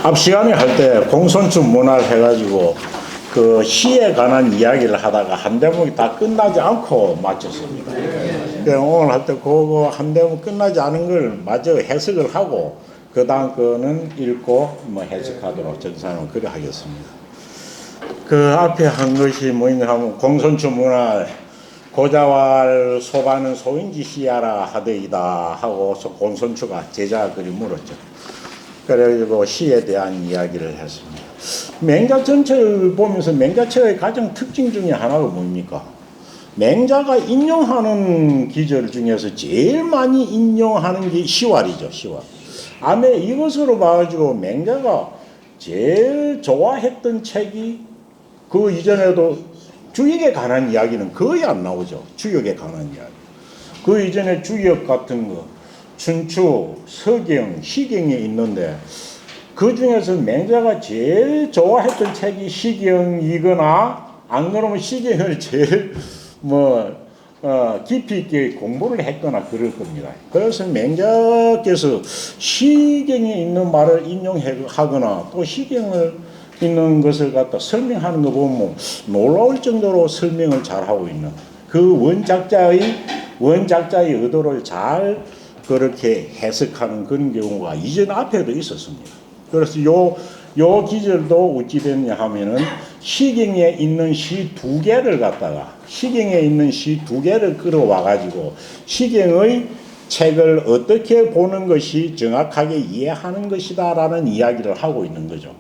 앞 시간에 할 때 공손축 문화를 해가지고 그 시에 관한 이야기를 하다가 한 대목이 다 끝나지 않고 마쳤습니다. 오늘 할 때 그거 한 대목 끝나지 않은 걸 마저 해석을 하고 그 다음 거는 읽고 뭐 해석하도록 정상을 그래 하겠습니다. 그 앞에 한 것이 뭐냐 하면 공손축 문화 고자왈 소반은 소인지 시야라 하되이다 하고 공손축가 제자가 그리 물었죠. 그래가지고 시에 대한 이야기를 했습니다. 맹자 전체를 보면서 맹자체의 가장 특징 중에 하나가 뭡니까? 맹자가 인용하는 기절 중에서 제일 많이 인용하는 게 시왈이죠. 시왈. 아마 이것으로 봐가지고 맹자가 제일 좋아했던 책이 그 이전에도 주역에 관한 이야기는 거의 안 나오죠. 주역에 관한 이야기. 그 이전에 주역 같은 거 춘추, 서경, 시경에 있는데 그 중에서 맹자가 제일 좋아했던 책이 시경이거나 안 그러면 시경을 제일 깊이 있게 공부를 했거나 그럴 겁니다. 그래서 맹자께서 시경에 있는 말을 인용하거나 또 시경을 있는 것을 갖다 설명하는 거 보면 놀라울 정도로 설명을 잘하고 있는 그 원작자의 의도를 잘 그렇게 해석하는 그런 경우가 이전 앞에도 있었습니다. 그래서 요 기절도 어찌 됐냐 하면은 시경에 있는 시 두 개를 갖다가 시경에 있는 시 두 개를 끌어와가지고 시경의 책을 어떻게 보는 것이 정확하게 이해하는 것이다라는 이야기를 하고 있는 거죠.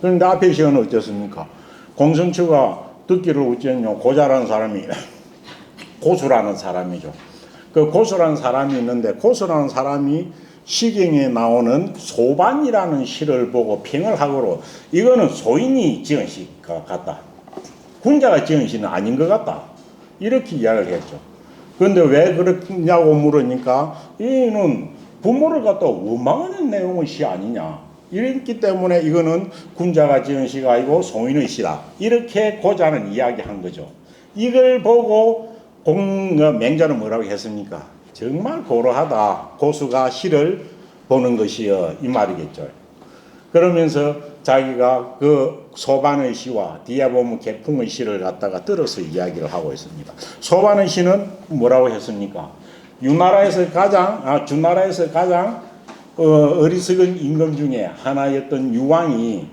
그런데 앞에 시간은 어떻습니까? 공손추가 듣기를 어쨌냐 고자라는 사람이 고수라는 사람이죠. 그 고수라는 사람이 있는데 고수라는 사람이 시경에 나오는 소반이라는 시를 보고 평을 하고로 이거는 소인이 지은 시 같다. 군자가 지은 시는 아닌 것 같다. 이렇게 이야기를 했죠. 그런데 왜 그러냐고 물으니까 이는 부모를 갖다 원망하는 내용의 시 아니냐. 이랬기 때문에 이거는 군자가 지은 시가 아니고 소인의 시다. 이렇게 고자는 이야기한 거죠. 이걸 보고 맹자는 뭐라고 했습니까? 정말 고루하다. 고수가 시를 보는 것이여 이 말이겠죠. 그러면서 자기가 그 소반의 시와 뒤에 보면 개풍의 시를 갖다가 들어서 이야기를 하고 있습니다. 소반의 시는 뭐라고 했습니까? 주나라에서 가장 어리석은 임금 중에 하나였던 유왕이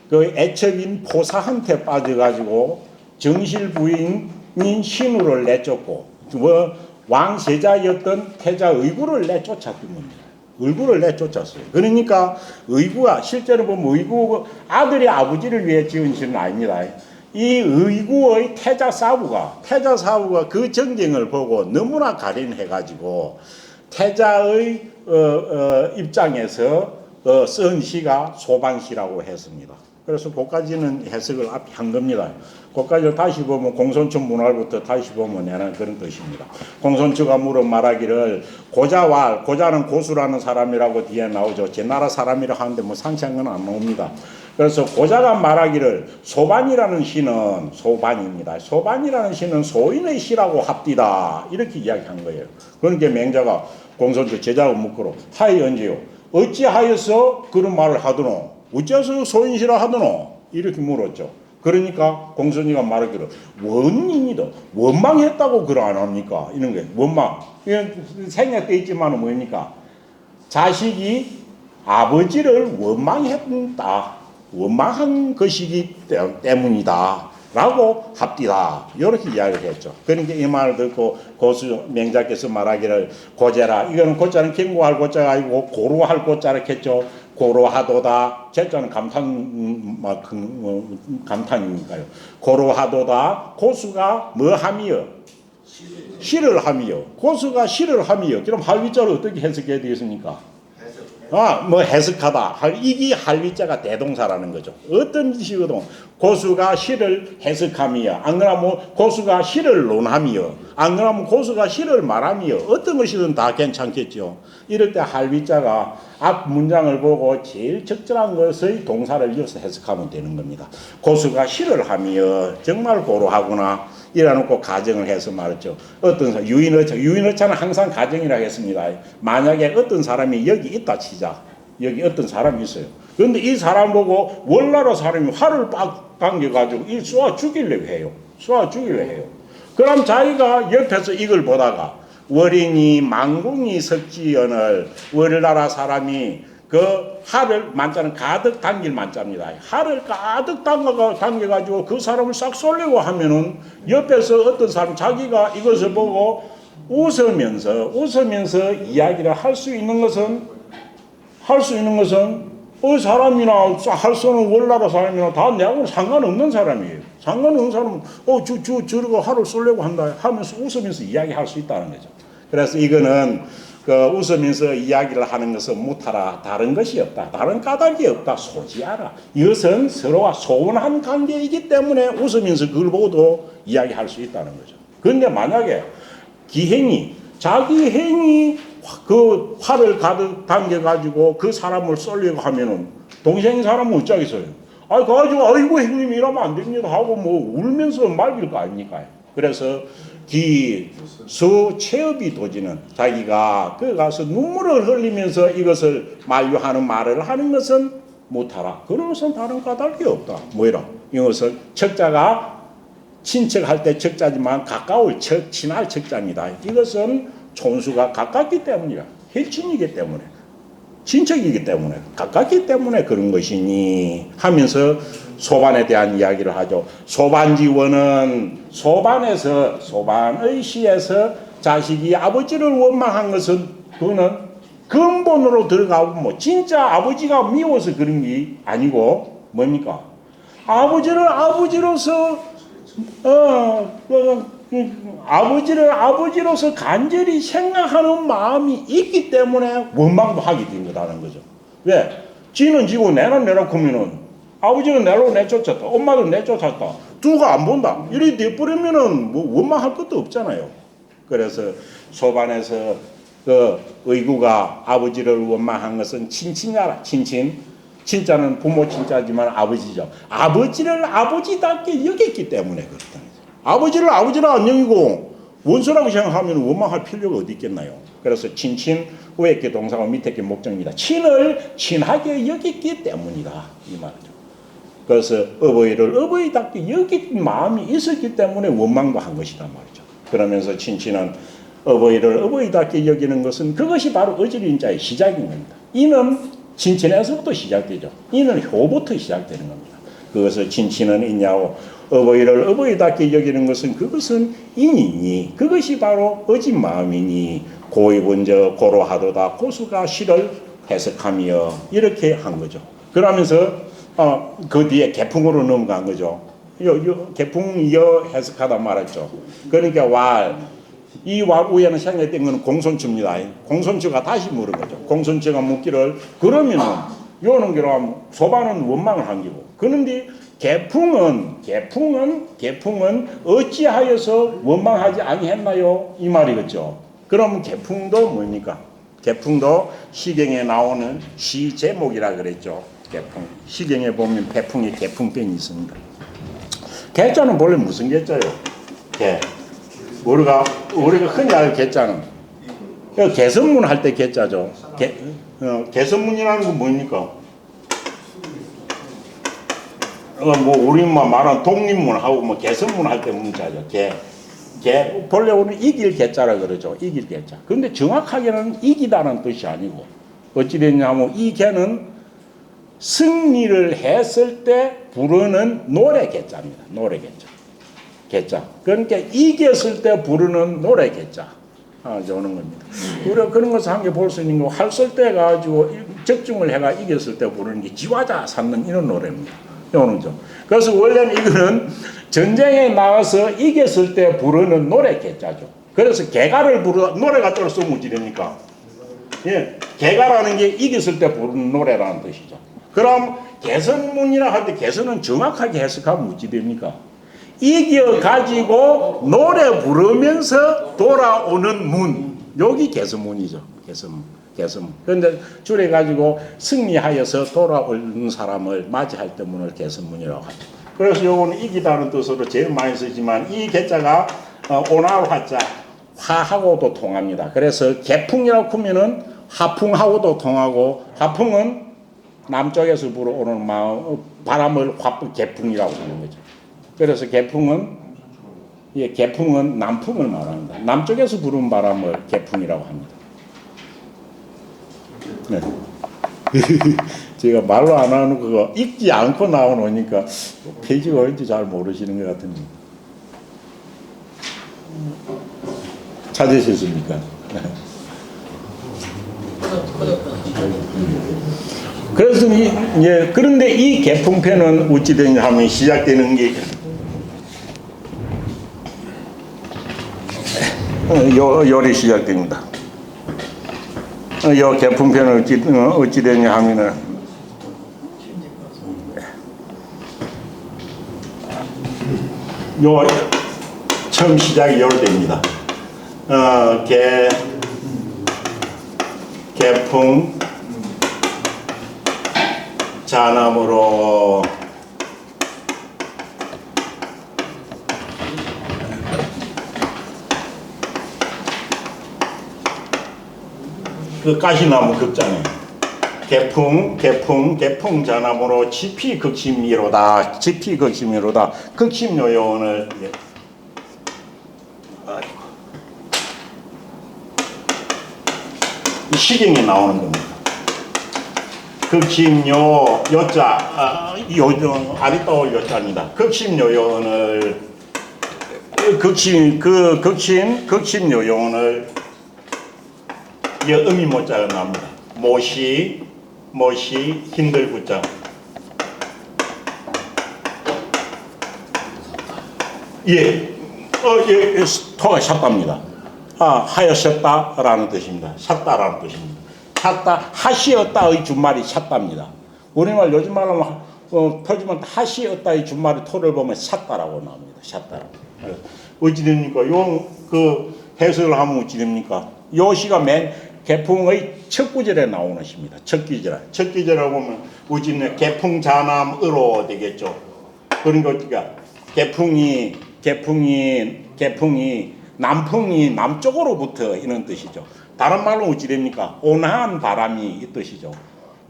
그 애척인 포사한테 빠져가지고 정실 부인인 신우를 내쫓고 왕세자였던 태자 의구를 내쫓았던 겁니다. 의구를 내쫓았어요. 그러니까 의구가 실제로 보면 의구 아들이 아버지를 위해 지은 시는 아닙니다. 이 의구의 태자 사부가 그 전쟁을 보고 너무나 가련해가지고 태자의 입장에서 쓴 시가 소반시라고 했습니다. 그래서 그까지는 해석을 앞에 한 겁니다. 그까지를 다시 보면 공손축 문활부터 다시 보면 내는 그런 뜻입니다. 공손축가 물어 말하기를 고자는 고수라는 사람이라고 뒤에 나오죠. 제 나라 사람이라 하는데 뭐 상치한 건 안 나옵니다. 그래서 고자가 말하기를 소반이라는 시는 소반입니다. 소반이라는 시는 소인의 시라고 합디다. 이렇게 이야기한 거예요. 그러니까 맹자가 공손축 제자가 묻고로 하이 언제요? 어찌하여서 그런 말을 하더노? 어째서 소인시라 하더노? 이렇게 물었죠. 그러니까 공손이가 말하기를 원인이다. 원망했다고 그러 안 합니까? 이런 게 원망. 이건 생략돼 있지만은 뭡니까? 자식이 아버지를 원망했다. 원망한 것이기 때문이다. 라고 합디다. 이렇게 이야기를 했죠. 그러니까 이 말을 듣고 고수 맹자께서 말하기를 고자라. 이거는 고자는 경고할 고자가 아니고 고루할 고자라 했죠. 고루하도다. 제자는 감탄이니까요. 고루하도다. 고수가 뭐 함이여? 시를 함이여. 고수가 시를 함이여. 그럼 할위자를 어떻게 해석해야 되겠습니까? 해석하다. 이게 할위자가 대동사라는 거죠. 어떤 뜻이거든. 고수가 시를 해석함이여. 안 그러면 고수가 시를 논함이여. 안 그러면 고수가 시를 말함이여. 어떤 것이든 다 괜찮겠죠. 이럴 때 할위자가 앞 문장을 보고 제일 적절한 것의 동사를 이어서 해석하면 되는 겁니다. 고수가 시를 함이여. 정말 고루하구나. 이래놓고 가정을 해서 말했죠. 어떤 사람, 유인어차는 항상 가정이라고 했습니다. 만약에 어떤 사람이 여기 있다 치자. 여기 어떤 사람이 있어요. 그런데 이 사람 보고 월나라 사람이 활을 빡 당겨가지고 이 쏘아 죽이려고 해요. 쏘아 죽이려고 해요. 그럼 자기가 옆에서 이걸 보다가 월이니 망궁이 석지연을 월나라 사람이 그 활을 만자는 가득 당길 만자입니다. 활을 가득 당겨가지고 그 사람을 싹 쏠려고 하면은 옆에서 어떤 사람 자기가 이것을 보고 웃으면서 이야기를 할 수 있는 것은 사람이나 할 수 없는 월나라 사람이나 다 내하고는 상관없는 사람이에요. 상관없는 사람은 저러고 활을 쏠려고 한다 하면서 웃으면서 이야기할 수 있다는 거죠. 그래서 이거는 그 웃으면서 이야기를 하는 것은 못하라. 다른 것이 없다. 다른 까닭이 없다. 소지하라. 이것은 서로가 소원한 관계이기 때문에 웃으면서 그걸 보고도 이야기할 수 있다는 거죠. 그런데 만약에 자기 행이 그 활을 가득 당겨가지고 그 사람을 쏠려고 하면은 동생인 사람은 어쩌겠어요? 가가지고 아이고 형님 이러면 안 됩니다 하고 뭐 울면서 말릴 거 아닙니까? 그래서 기수체업이 도지는 자기가 그 가서 눈물을 흘리면서 이것을 만류하는 말을 하는 것은 못하라. 그런 것은 다른 까닭이 없다. 뭐이라? 이것은 척자가 친척할 때 척자지만 가까울 친할 척자입니다. 이것은 촌수가 가깝기 때문이라. 혈친이기 때문에 친척이기 때문에 가깝기 때문에 그런 것이니 하면서 소반에 대한 이야기를 하죠. 소반지원은 소반의 시에서 자식이 아버지를 원망한 것은 그거는 근본으로 들어가고 뭐 진짜 아버지가 미워서 그런 게 아니고 뭡니까? 아버지를 아버지로서 간절히 생각하는 마음이 있기 때문에 원망도 하게 된 거라는 거죠. 왜? 지는 지고 내는 내라고 하면은 아버지는 내로 내쫓았다. 엄마도 내쫓았다. 두가 안 본다. 이렇게 돼버리면은 뭐 원망할 것도 없잖아요. 그래서 소반에서 그 의구가 아버지를 원망한 것은 친친이라. 친자는 부모 친자지만 아버지죠. 아버지를 아버지답게 여겼기 때문에 그렇다. 아버지를 아버지라 안 여기고 원수라고 생각하면 원망할 필요가 어디 있겠나요? 그래서 친친 위에 게 동사가 밑에 게 목적입니다. 친을 친하게 여겼기 때문이다 이 말이죠. 그래서 어버이를 어버이답게 여긴 마음이 있었기 때문에 원망도 한 것이다 말이죠. 그러면서 친친은 어버이를 어버이답게 여기는 것은 그것이 바로 어지린자의 시작인 겁니다. 이는 친친에서부터 시작되죠. 이는 효부터 시작되는 겁니다. 그것을 친친은 있냐고 어버이를 어버이답게 여기는 것은 그것은 인이니 그것이 바로 어진 마음이니 고의본저 고로하도다 고수가 시를 해석하며 이렇게 한 거죠. 그러면서 그 뒤에 개풍으로 넘어간 거죠. 개풍이여 해석하다 말했죠. 그러니까 이 왈 위에는 생략된 것은 공손추입니다. 공손추가 다시 물은 거죠. 공손추가 묻기를 그러면은 요는 그럼 소반은 원망을 한 거고. 그런데 개풍은 어찌하여서 원망하지 아니했나요? 이 말이겠죠. 그럼 개풍도 뭡니까? 개풍도 시경에 나오는 시 제목이라 그랬죠. 개풍. 시경에 보면 배풍에 개풍변이 있습니다. 개자는 본래 무슨 개자요? 개. 우리가 흔히 알 개자는 개선문 할 때 개자죠. 개선문이라는 건 뭡니까? 뭐 우리만 말하는 독립문하고 뭐 개선문 할 때 문자죠. 본래 우리는 이길 개자라 그러죠. 이길 개자. 그런데 정확하게는 이기다는 뜻이 아니고 어찌 됐냐면 이 개는 승리를 했을 때 부르는 노래 개자입니다. 노래 개자. 그러니까 이겼을 때 부르는 노래 개자. 오는 겁니다. 우리가 그런 것을 한 개 볼 수 있는 거 활설 때 가지고 적중을 해가 이겼을 때 부르는 게 지화자 삼는 이런 노래입니다. 오는 점. 그래서 원래는 이거는 전쟁에 나가서 이겼을 때 부르는 노래 개자죠. 그래서 개가를 노래가 떨어서 무지됩니까? 예, 개가라는 게 이겼을 때 부르는 노래라는 뜻이죠. 그럼 개선문이라 할 때 개선은 정확하게 해석하면 무지 됩니까? 이겨가지고 노래 부르면서 돌아오는 문. 여기 개선문이죠. 개선문. 그런데 줄여가지고 승리하여서 돌아오는 사람을 맞이할 때 문을 개선문이라고 하죠. 그래서 요거는 이기다는 뜻으로 제일 많이 쓰지만 이 개자가 오나로 하자 화하고도 통합니다. 그래서 개풍이라고 하면은 하풍하고도 통하고 하풍은 남쪽에서 불어오는 바람을 개풍이라고 하는 거죠. 그래서 개풍은 남풍을 말합니다. 남쪽에서 부는 바람을 개풍이라고 합니다. 네. 제가 말로 안 하는 그거 읽지 않고 나오니까 페이지가 어딘지 잘 모르시는 것 같은데. 찾으셨습니까? 그래서 그런데 이 개풍편은 어찌 되냐 하면 시작되는 게 요리 시작됩니다. 요 개풍편은 어찌 되냐 하면은 요 처음 시작이 요로 됩니다. 개풍 자남으로 그 가시나무 극장에 개풍 자남으로 지피극심이로다 극심요요원을 이 시경에 나오는 겁니다. 극심요 요자 아리따올 요자입니다. 극심요요원을 극심요요원을 음이 모자가 나옵니다. 모시 힘들구자 토가 셨답니다. 하였었다라는 뜻입니다. 샀다라는 뜻입니다. 샀다 하시었다의 준말이 샀답니다. 우리말 요즘 말로 표지면 하시었다의 준말의 토를 보면 샀다라고 나옵니다. 샀다라고. 어찌 됩니까? 그 해석을 하면 어찌 됩니까? 요 시가 맨 개풍의 첫 구절에 나오는 시입니다. 첫 구절에 보면 우지는 개풍자남으로 되겠죠. 그러니까 개풍이 남풍이 남쪽으로부터 이런 뜻이죠. 다른 말로 어찌 됩니까? 온화한 바람이 이 뜻이죠.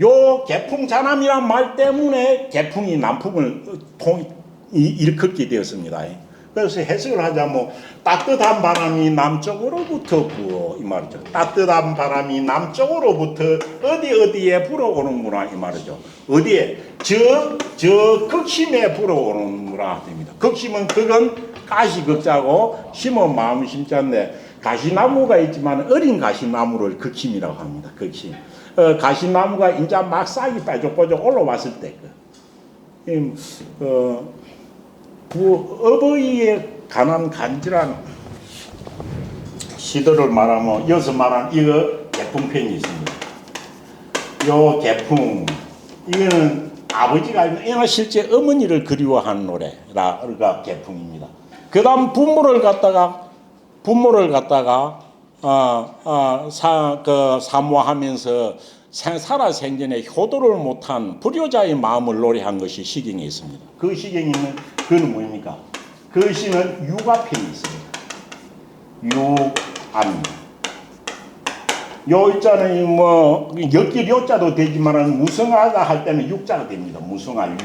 요 개풍자남이란 말 때문에 개풍이 남풍을 일컫게 되었습니다. 그래서 해석을 하자면 따뜻한 바람이 남쪽으로부터 부어 이 말이죠. 따뜻한 바람이 남쪽으로부터 어디에 불어오는구나 이 말이죠. 어디에? 저 극심에 불어오는구나 됩니다. 극심은 극은 가시극자고 심은 마음 심자인데 가시나무가 있지만 어린 가시나무를 극심이라고 합니다. 극심. 가시나무가 이제 막 싹이 빠족빠족 올라왔을 때 어버이에 관한 간절한 시도를 말하면 여기서 말한 이거 개풍편이 있습니다. 요 개풍 이거는 아버지가 아니라 이거 실제 어머니를 그리워하는 노래가 개풍입니다. 그 다음 부모를 갖다가 사모하면서 살아생전에 효도를 못한 불효자의 마음을 노래한 것이 시경에 있습니다. 그 시경에 있는 그는 뭡니까? 그 시는 유가편이 있습니다. 유암입니다. 요 있잖아요. 엮일 요자도 되지만 무성하다 할 때는 육자가 됩니다. 무성할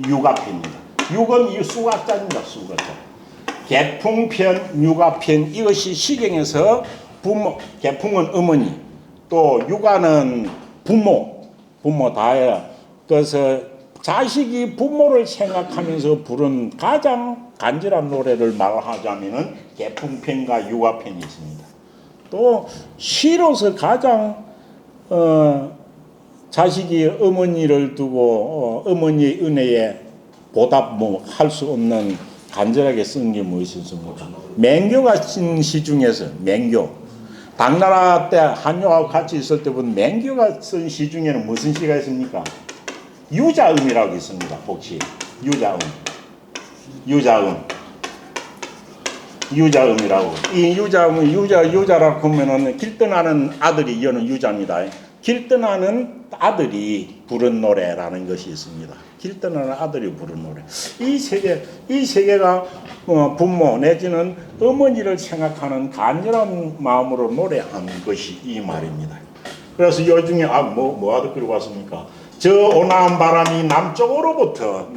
유가편입니다. 육은 이 수가자입니다. 수가자. 개풍편, 유가편 이것이 시경에서 개풍은 어머니 또 유가는 부모 다예요. 그래서 자식이 부모를 생각하면서 부른 가장 간절한 노래를 말하자면은 개풍편과 유가편이 있습니다. 또 시로서 가장 자식이 어머니를 두고 어머니의 은혜에 보답 할 수 없는 간절하게 쓴 게 무엇이었습니까? 맹교가 쓴 시 중에서 맹교. 당나라 때 한요하고 같이 있을 때 본 맹교가 쓴 시 중에는 무슨 시가 있습니까? 유자음이라고 있습니다. 혹시 유자음이라고. 이 유자음은 유자라고 하면은 길 떠나는 아들이 이어는 유자입니다. 길 떠나는 아들이 부른 노래라는 것이 있습니다. 길 떠나는 아들이 부른 노래. 이 세 개가 부모 내지는 어머니를 생각하는 간절한 마음으로 노래한 것이 이 말입니다. 그래서 요 중에 뭐 하다 그리고 왔습니까? 저 온화한 바람이 남쪽으로부터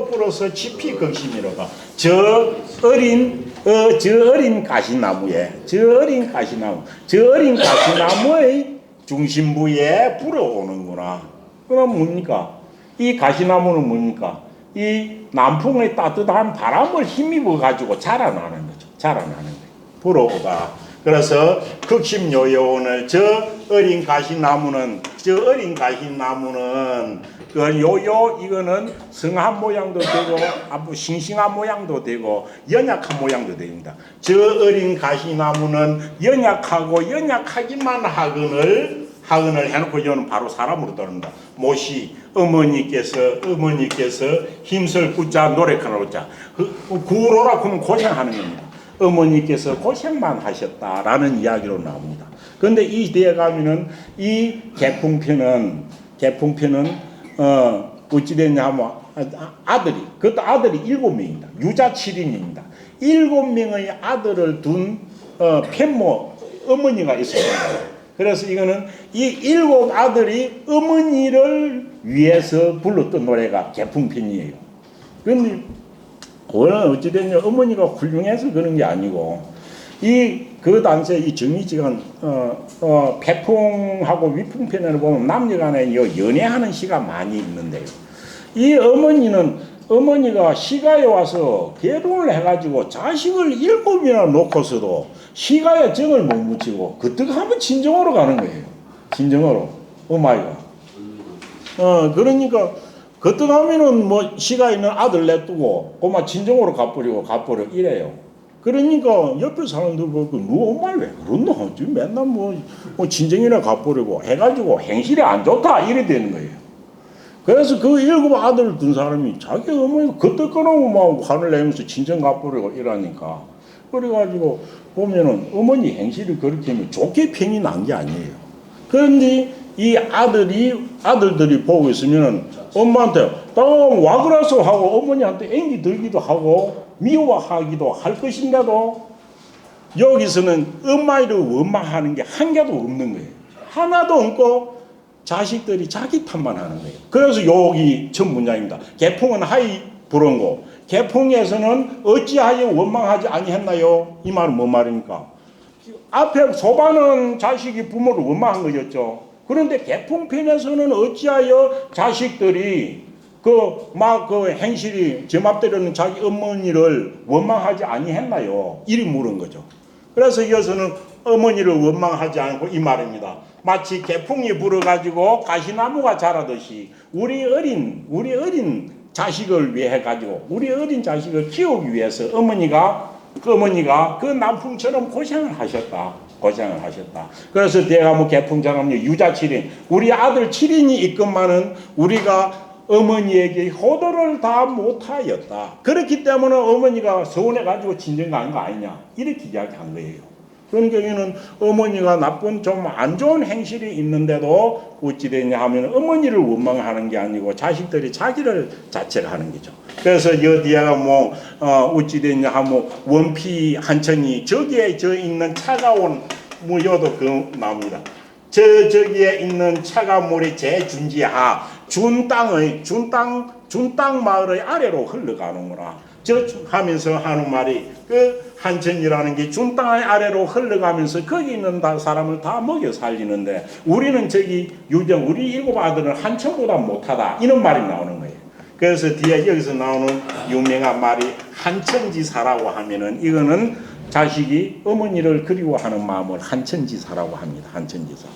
불어서 깊이 극심이로가 저 어린 가시나무의 중심부에 불어오는구나. 그럼 뭡니까? 이 가시나무는 뭡니까? 이 남풍의 따뜻한 바람을 힘입어 가지고 자라나는 거죠. 불어오다. 그래서 극심요요원을 저 어린 가시나무는 이거는 성한 모양도 되고 아주 싱싱한 모양도 되고 연약한 모양도 됩니다. 저 어린 가시나무는 연약하기만 하거늘 해놓고 이거는 바로 사람으로 떠납니다. 모시 어머니께서 힘쓸 꾸자 노력하는 꾸자 구로라 그러면 고생하는 겁니다. 어머니께서 고생만 하셨다라는 이야기로 나옵니다. 그런데 이 뒤에 가면은 이 개풍편은 어찌 됐냐 하면 그것도 아들이 7명입니다. 유자 7인입니다. 7명의 아들을 둔 편모 어머니가 있었습니다. 그래서 이거는 이 7 아들이 어머니를 위해서 불렀던 노래가 개풍편이에요. 그런데 그거는 어찌됐냐 어머니가 훌륭해서 그런 게 아니고 그 당시에 이 정의지간 태풍하고 위풍편을 보면 남녀간에 연애하는 시가 많이 있는데요. 이 어머니가 시가에 와서 결혼을 해가지고 자식을 7이나 놓고서도 시가에 정을 못 묻히고 그때가 하면 친정으로 가는 거예요. 친정으로 어마이가. 그러니까 그때 가면은 뭐 시가 있는 아들 내두고 고마 친정으로 가버려 이래요. 그러니까 옆에 사람들 보고 너 엄마 왜 그러노? 지금 맨날 뭐 친정이나 가버리고 해가지고 행실이 안 좋다 이래 되는 거예요. 그래서 그 7 아들을 둔 사람이 자기 어머니 그때 끊어고 막 화를 내면서 친정 가버리고 이러니까 그래가지고 보면은 어머니 행실이 그렇게 하면 좋게 평이 난 게 아니에요. 그런데 이 아들들이 보고 있으면 엄마한테 와 그래서 하고 어머니한테 애기 들기도 하고 미워하기도 할 것인데도 여기서는 엄마를 원망하는 게 한 개도 없는 거예요. 하나도 없고 자식들이 자기 탓만 하는 거예요. 그래서 여기 첫 문장입니다. 개풍은 하이 불언고 개풍에서는 어찌하여 원망하지 아니했나요? 이 말은 뭔 말입니까? 앞에 소반은 자식이 부모를 원망한 거였죠. 그런데 개풍편에서는 어찌하여 자식들이 그 행실이 제 맘대로는 자기 어머니를 원망하지 아니했나요? 이리 물은 거죠. 그래서 이어서는 어머니를 원망하지 않고 이 말입니다. 마치 개풍이 불어가지고 가시나무가 자라듯이 우리 어린 자식을 위해 가지고 우리 어린 자식을 키우기 위해서 어머니가 그 남풍처럼 고생을 하셨다. 그래서 내가 뭐 개풍처럼 유자 7인 우리 아들 7인이 있건만은 우리가 어머니에게 효도를 다 못하였다. 그렇기 때문에 어머니가 서운해가지고 친정 간 거 아니냐 이렇게 이야기한 거예요. 그런 경우에는 어머니가 나쁜 좀 안 좋은 행실이 있는데도 어찌 되냐 하면 어머니를 원망하는 게 아니고 자식들이 자기를 자책하는 거죠. 그래서 여기에가 어찌 되냐 하면 원피 한천이 저기에 있는 차가운 무효도 나옵니다. 저기에 있는 차가운 물이 제준지하 준 땅 마을의 아래로 흘러가는구나. 하면서 하는 말이 그 한천이라는 게 준 땅의 아래로 흘러가면서 거기 있는 사람을 다 먹여 살리는데 우리는 우리 7 아들은 한천보다 못하다 이런 말이 나오는 거예요. 그래서 뒤에 여기서 나오는 유명한 말이 한천지사라고 하면은 이거는 자식이 어머니를 그리워하는 마음을 한천지사라고 합니다. 한천지사.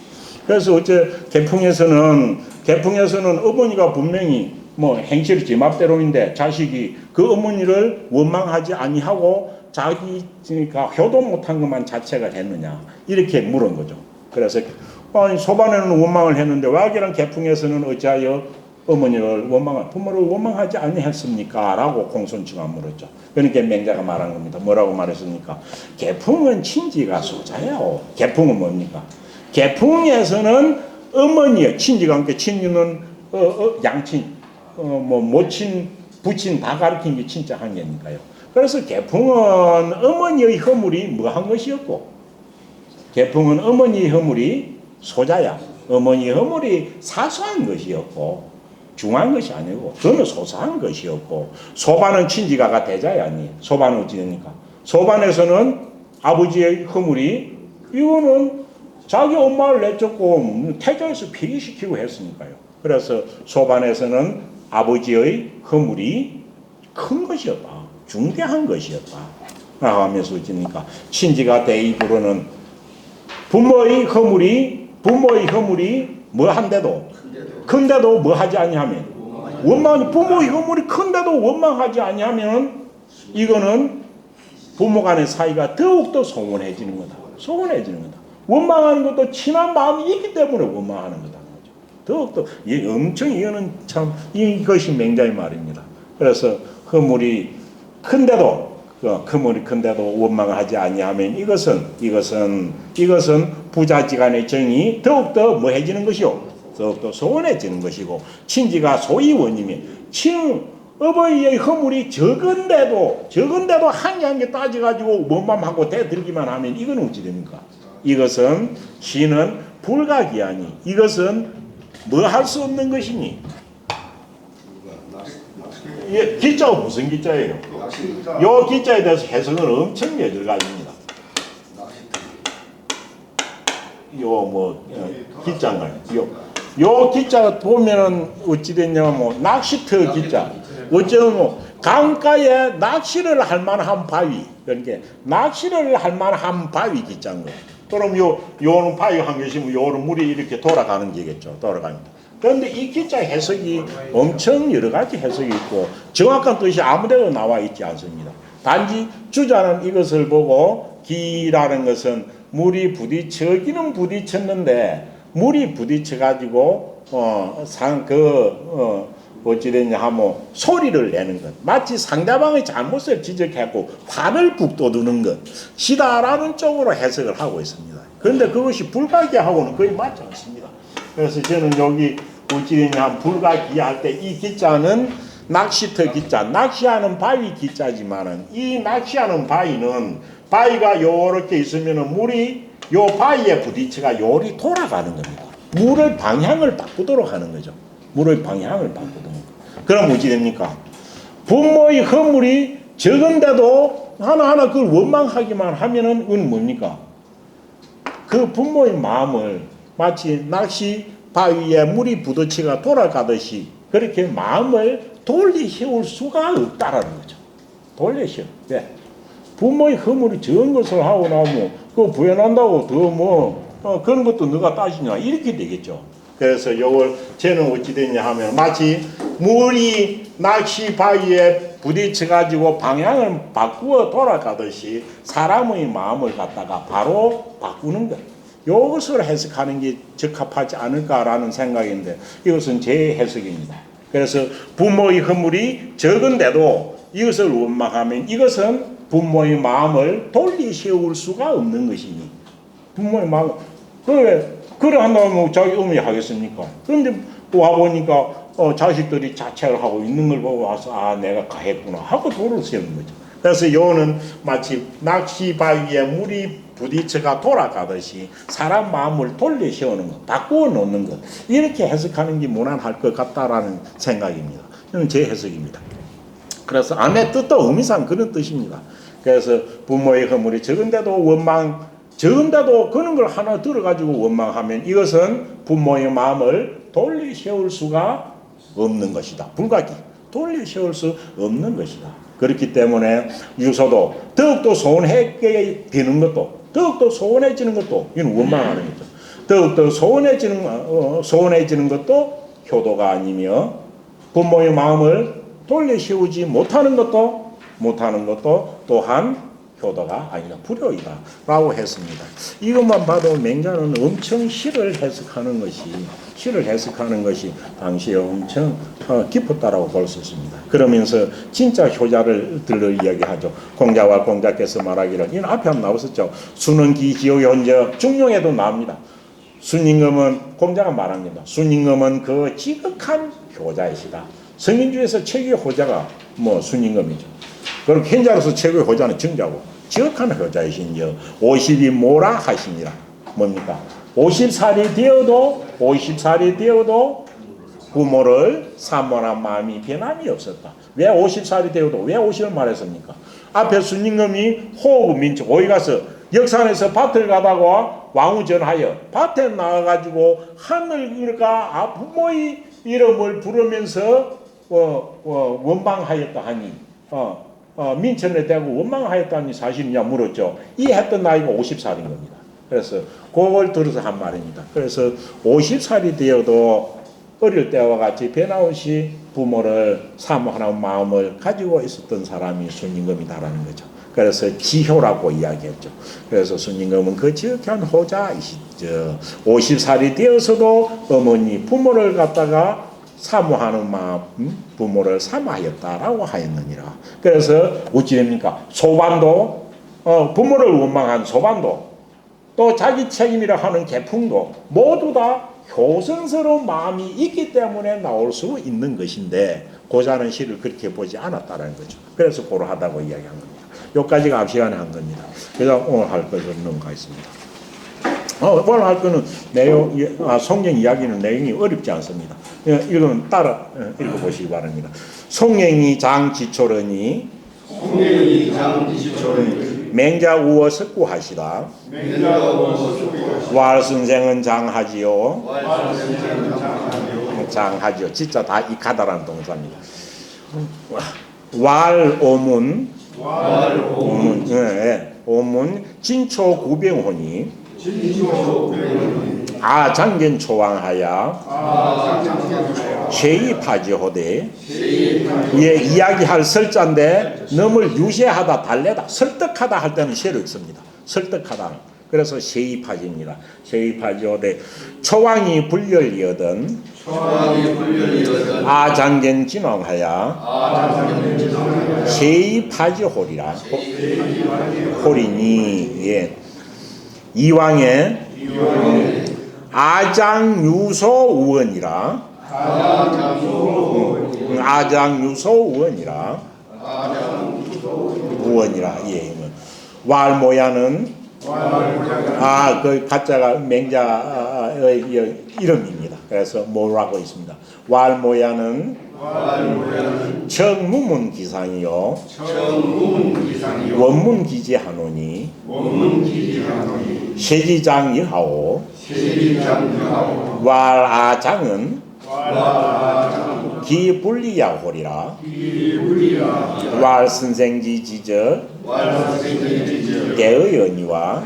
그래서 어째 개풍에서는 어머니가 분명히 행실이 제 맘대로인데 자식이 그 어머니를 원망하지 아니하고 자기가 효도 못한 것만 자책을 했느냐 이렇게 물은 거죠. 그래서 소반에는 원망을 했는데 와기랑 개풍에서는 어찌하여 어머니를 부모를 원망하지 아니했습니까? 라고 공손치가 물었죠. 그러니까 맹자가 말한 겁니다. 뭐라고 말했습니까? 개풍은 친지가 소자예요. 개풍은 뭡니까? 개풍에서는 어머니의 친지가 함께 친유는 양친 모친 부친 다 가르친 게 진짜 한 개니까요. 그래서 개풍은 어머니의 허물이 뭐한 것이었고 개풍은 어머니의 허물이 소자야. 어머니 허물이 사소한 것이었고 중요한 것이 아니고 그는 소소한 것이었고 소반은 친지가가 대자이 아니. 소반은 어찌 됩니까? 소반에서는 아버지의 허물이 이거는 자기 엄마를 내쫓고 태자에서 폐기시키고 했으니까요. 그래서 소반에서는 아버지의 허물이 큰 것이었다. 중대한 것이었다. 하면서 어찌니까 친지가 대입으로는 부모의 허물이 뭐 한데도 큰데도 뭐 하지 아니하면 원망 부모의 허물이 큰데도 원망하지 아니하면 이거는 부모 간의 사이가 더욱더 소원해지는 거다. 소원해지는 거다. 원망하는 것도 친한 마음이 있기 때문에 원망하는 거다. 더욱더 엄청 이거는 참 이것이 맹자의 말입니다. 그래서 허물이 큰데도 허물이 큰데도 원망하지 아니하면 이것은 부자지간의 정이 더욱더 뭐해지는 것이요. 더욱더 소원해지는 것이고 친지가 소위 원님이 어버이의 허물이 적은데도 한 개 한 개 따져가지고 원망하고 대들기만 하면 이건 어찌 됩니까? 이것은 시는 불가기하니 이것은 뭐 할 수 없는 것이니 기자가 무슨 기자예요? 요 기자에 대해서 해석은 엄청 여러 가지입니다. 기자인가요? 요 기자 보면은 어찌 됐냐면 낚시터 기자. 어쩌면 강가에 낚시를 할 만한 바위. 그러니까 낚시를 할 만한 바위 기자인 거예요. 그럼 요는 바위 한 개시면 요는 물이 이렇게 돌아가는 게겠죠. 돌아갑니다. 그런데 이 기자 해석이 엄청 여러 가지 해석이 있고 정확한 뜻이 아무데도 나와 있지 않습니다. 단지 주자는 이것을 보고 기라는 것은 물이 부딪혀기는 부딪혔는데 물이 부딪혀가지고 어찌됐냐 하면 소리를 내는 것 마치 상대방의 잘못을 지적하고 화를 북돋우는 것이다라는 쪽으로 해석을 하고 있습니다. 그런데 그것이 불가기하고는 거의 맞지 않습니다. 그래서 저는 여기 어찌됐냐 하면 불가기할 때 이 기자는 낚시터 기자, 낚시하는 바위 기자지만은 이 낚시하는 바위는 바위가 요렇게 있으면은 물이 요 바위에 부딪혀가 요리 돌아가는 겁니다. 물의 방향을 바꾸도록 하는 거죠. 물의 방향을 바꾸도록. 그럼 어찌 됩니까? 부모의 허물이 적은데도 하나하나 그걸 원망하기만 하면은 그건 뭡니까? 그 부모의 마음을 마치 낚시 바위에 물이 부딪혀가 돌아가듯이 그렇게 마음을 돌리세울 수가 없다라는 거죠. 돌리세워. 네. 부모의 허물이 적은 것을 하고 나면 그거 부연한다고 더 그런 것도 너가 따지냐 이렇게 되겠죠. 그래서 요걸 저는 어찌 됐냐 하면 마치 물이 낚시 바위에 부딪혀 가지고 방향을 바꾸어 돌아가듯이 사람의 마음을 갖다가 바로 바꾸는 것. 이것을 해석하는 게 적합하지 않을까라는 생각인데 이것은 제 해석입니다. 그래서 부모의 허물이 적은데도 이것을 원망하면 이것은 부모의 마음을 돌리세울 수가 없는 것이니 부모의 마음 그래 한다면 자기 어머니 하겠습니까? 그런데 와보니까 자식들이 자책을 하고 있는 걸 보고 와서 내가 가했구나 하고 돌을 세우는 거죠. 그래서 요는 마치 낚시 바위에 물이 부딪혀가 돌아가듯이 사람 마음을 돌려 세우는 것, 바꾸어 놓는 것 이렇게 해석하는 게 무난할 것 같다라는 생각입니다. 이건 제 해석입니다. 그래서 안의 뜻도 의미상 그런 뜻입니다. 그래서 부모의 허물이 적은데도 그런 걸 하나 들어가지고 원망하면 이것은 부모의 마음을 돌려 세울 수가 없는 것이다. 불가기 돌려 세울 수 없는 것이다. 그렇기 때문에 유서도 더욱더 소원하게 되는 것도 더욱더 소원해지는 것도 이건 원망하는 거죠. 더욱더 소원해지는 것도 효도가 아니며 부모의 마음을 돌려 세우지 못하는 것도 또한 효도가 아니라 불효이다 라고 했습니다. 이것만 봐도 맹자는 엄청 시를 해석하는 것이 당시에 엄청 깊었다라고 볼 수 있습니다. 그러면서 진짜 효자들을 이야기하죠. 공자와 공자께서 말하기를 이건 앞에 한번 나왔었죠. 수능기 지옥현저 중용에도 나옵니다. 순임금은 공자가 말한 겁니다. 순임금은 그 지극한 효자이시다. 성인 중에서 최고의 효자가 순임금이죠. 그럼 현자로서 최고의 효자는 정자고 지극한 효자이신여 50이 뭐라 하십니다. 뭡니까? 50살이 되어도 부모를 사모하는 마음이 변함이 없었다. 왜 50살이 되어도 왜 50을 말했습니까? 앞에 순임금이 호흡 민첩 거기 가서 역산에서 밭을 가다가 왕후전하여 밭에 나가가지고 하늘과 부모의 이름을 부르면서 원망하였다 하니 민천에 대고 원망하였다니 사실이냐 물었죠. 이 했던 나이가 50살인 겁니다. 그래서 그걸 들어서 한 말입니다. 그래서 50살이 되어도 어릴 때와 같이 변함없이 부모를 사모하는 마음을 가지고 있었던 사람이 순임금이다라는 거죠. 그래서 지효라고 이야기했죠. 그래서 순임금은 그 지극한 호자이시죠. 50살이 되어서도 어머니 부모를 갖다가 사모하는 마음, 부모를 사모하였다라고 하였느니라. 그래서 어찌 됩니까? 소반도 부모를 원망한 소반도 또 자기 책임이라 하는 개풍도 모두 다 효성스러운 마음이 있기 때문에 나올 수 있는 것인데 고자는 시를 그렇게 보지 않았다는 거죠. 그래서 고러하다고 이야기한 겁니다. 여기까지가 앞 시간에 한 겁니다. 그래서 오늘 할 것을 넘어가겠습니다. 오늘 할 거는 내용, 성경 이야기는 내용이 어렵지 않습니다. 읽으면 따라 읽어보시기 바랍니다. 송행이 장지초러니 맹자우어 석구하시다. 왈선생은 장하지요. 장하지요. 진짜 다 이카다라는 동사입니다. 왈오문 오문 진초 구병호니 장견 초왕하야 쉐이파지호대 예, 이야기할 설자인데 너무 유세하다 달래다 설득하다 할 때는 쉐를 씁니다. 설득하다. 그래서 쉐이파지입니다. 쉐이파지호대 초왕이 불렬이거든 장견 진왕하야 쉐이파지홀이라 홀이니 예. 이왕의 아장유소우원이라 아장유소우원이라 우원이라 예. 왈모야는 그 가짜가 맹자의 이름입니다. 그래서 뭐라고 있습니다. 왈모야는 정무문기상이요 원문기지하노니 세지장이하오 왈아장은 기불리야홀이라 왈선생지지저 개의언이와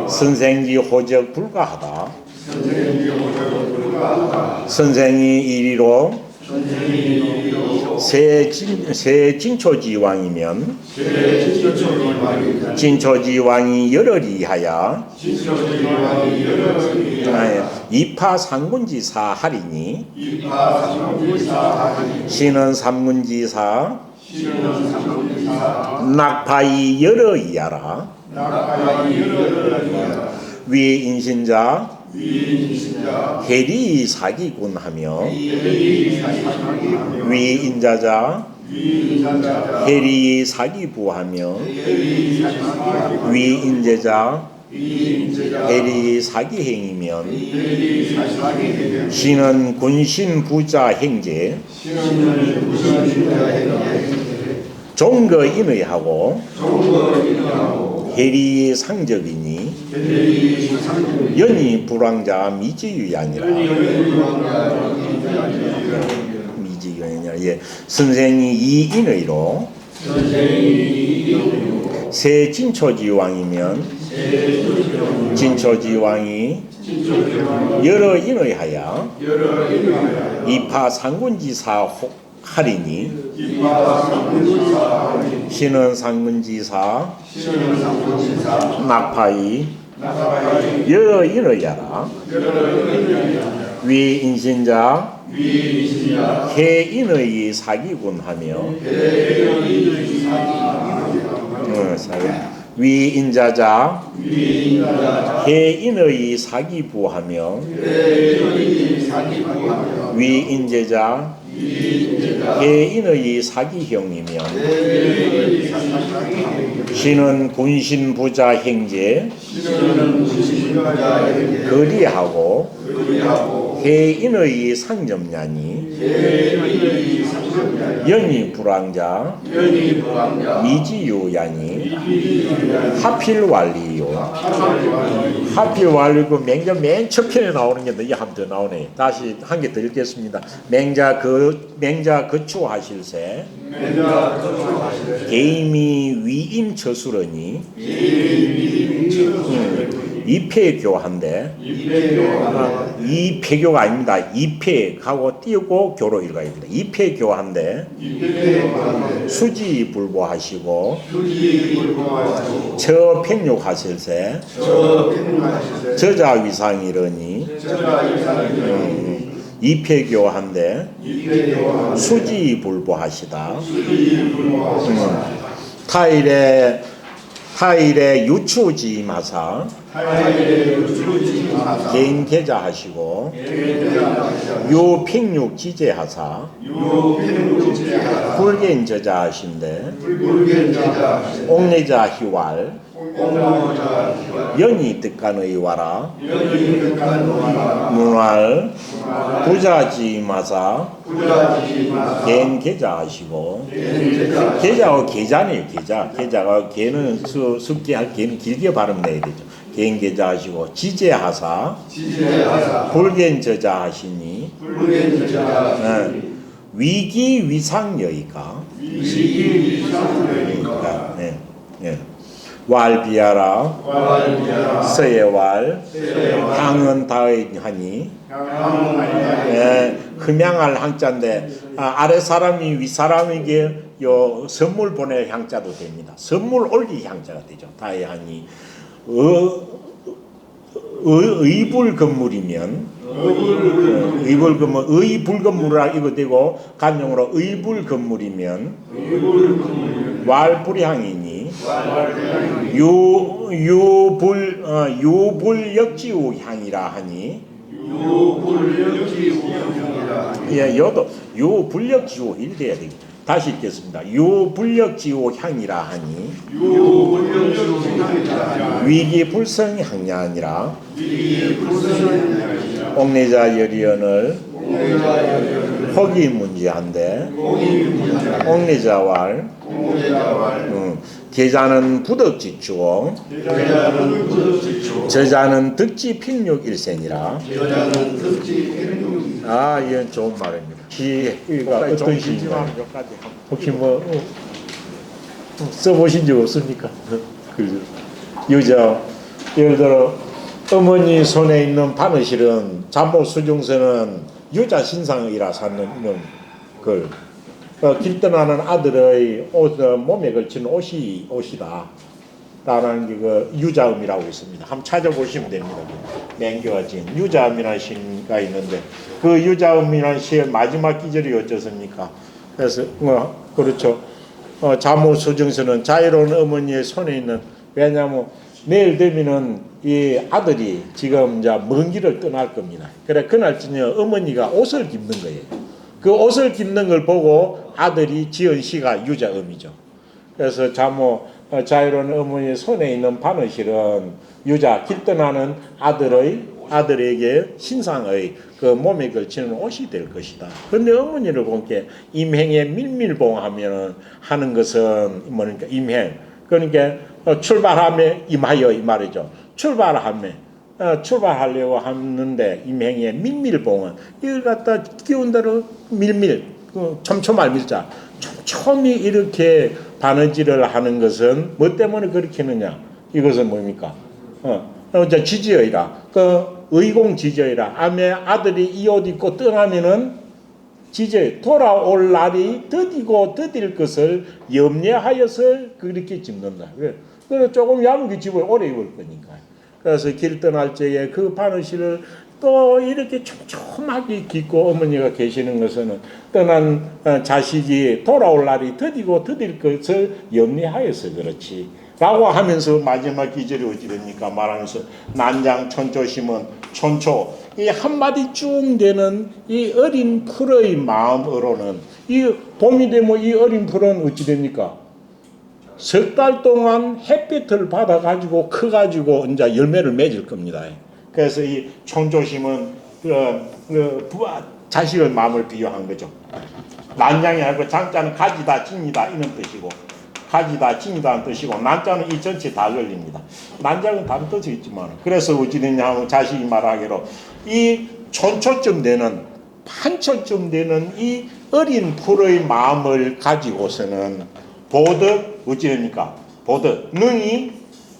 선생지 호적 불가하다 선생이 이리로 세진초지왕이면 진초지왕이 열흘이하야 이파삼군지사 하리니 신은 삼군지사 낙파이 열흘이야라 위인신자 해리 사기군 하며 위인자자 해리 사기부하며 위인제자 해리 사기행이면 신은 군신부자 행제 종거인의하고 해리 상적이니 연이 불황자 미지유양이라 미지유양이라 예. 선생이 이인의로 세진초지왕이면 진초지왕이 여러 인의하야 이파상군지사 하리니 신은 상군지사 낙파이 여러 인의야라 위인신자 해인의 사기군 하며 위인자자 해인의 사기부하며 위인제자 개인의 사기형이면 신은 군신 부자 행제 거리하고 해인의 상점냐니 연이 불황자 미지요야니 하필 완리요. 하필 완리고 맹자 맨 첫 편에 나오는 게 이 한 더 나오네. 다시 한 개 더 읽겠습니다. 맹자 거추하실세 개임이 위임 처수러니 이패교한데 이패교가 아닙니다. 이패하고 띄우고 교로 읽어야 됩니다. 이패교한데 수지불보하시고 저팽욕하실세 저자위상이러니 이패교한데 수지불보하시다. 타일에 유추지마사 개인 계좌하시고 요팽육 지제하사 불개인 저자하신데 옥내자 희왈 연이 득간의 와라 문활 부자지마사 개인 계좌하시고 계좌가 계좌네요. 계좌가 개는 숙기할 개는 길게 발음 내야 되죠. 개인 계좌하시고 지제하사 불개인 저자하시니 위기위상여이까 왈비하라 서예왈 향은 다하니 흠양할 향자인데 아래 사람이 위 사람에게 요 선물 보낼 향자도 됩니다. 선물 올릴 향자가 되죠. 다하니 의불건물이면 의불건물이라 이거 되고 간용으로 의불건물이면 왈불향이니 유불역지우 향이라 하니 여도 유불역지우 이렇게 돼야 되겠다. 다시 읽겠습니다. 유불역지우 향이라 하니 위기불성향야니라 옥내자 여리언을 허기문지한데 옥내자왈 계자는 부덕지추 저자는 득지필육일생이라. 이건 좋은 말입니다. 시가 어떤 시인가요? 혹시 뭐 써보신 적 없습니까? 여자 예를 들어 어머니 손에 있는 바느실은 잠모 수중서는 여자 신상이라 사는 걸 길떠나는 아들의 몸에 걸치는 옷이다 라는 게 그 유자음이라고 있습니다. 한번 찾아보시면 됩니다. 맹교가 지은 유자음이라는 시가 있는데 그 유자음이라는 시의 마지막 기절이 어쩌습니까? 그래서 그렇죠. 잠모 수중서는 자유로운 어머니의 손에 있는, 왜냐하면 내일 되면은 이 아들이 지금 이제 먼 길을 떠날 겁니다. 그래 그날 저녁 어머니가 옷을 입는 거예요. 그 옷을 입는 걸 보고 아들이 지은 시가 유자음이죠. 그래서 잠모 자유로운 어머니의 손에 있는 바느실은 유자 길 떠나는 아들에게 신상의 그 몸에 걸치는 옷이 될 것이다. 그런데 어머니를 보니까 임행에 밀밀봉하면 하는 것은 뭐니까 임행. 그러니까 출발하면 임하여 이 말이죠. 출발하려고 하는데 임행에 밀밀봉은 이걸 갖다 끼운 대로 밀밀 촘촘할 밀자 촘촘히 이렇게 바느질을 하는 것은 뭐 때문에 그렇게 하느냐? 이것은 뭡니까? 지지어이라. 의공지지어이라. 아들이 이 옷 입고 떠나면은 돌아올 날이 더딜 것을 염려하여서 그렇게 집는다. 그래서 조금 얇게 집어 오래 입을 거니까. 그래서 길 떠날 적에 그 바느실을 또 이렇게 촘촘하게 깃고 어머니가 계시는 것은 떠난 자식이 돌아올 날이 더딜 것을 염려하여서 그렇지 라고 하면서 마지막 기절이 어찌 됩니까? 말하면서 난장 천초심은 천초 이 한마디 쭉 되는 이 어린 풀의 마음으로는 이 봄이 되면 이 어린 풀은 어찌 됩니까? 석 달 동안 햇빛을 받아가지고 커가지고 이제 열매를 맺을 겁니다. 그래서 이 촌조심은 자식의 마음을 비유한 거죠. 난장이 아니고 장자는 가지다 찐이다 이런 뜻이고 가지다 찐이다는 뜻이고 난자는 이 전체 다 걸립니다. 난장은 다른 뜻이 있지만 그래서 어찌 됐냐 하면 자식이 말하기로 이 촌초쯤 되는 판초쯤 되는 이 어린 풀의 마음을 가지고서는 보듯 어찌 됩니까? 보듯 능히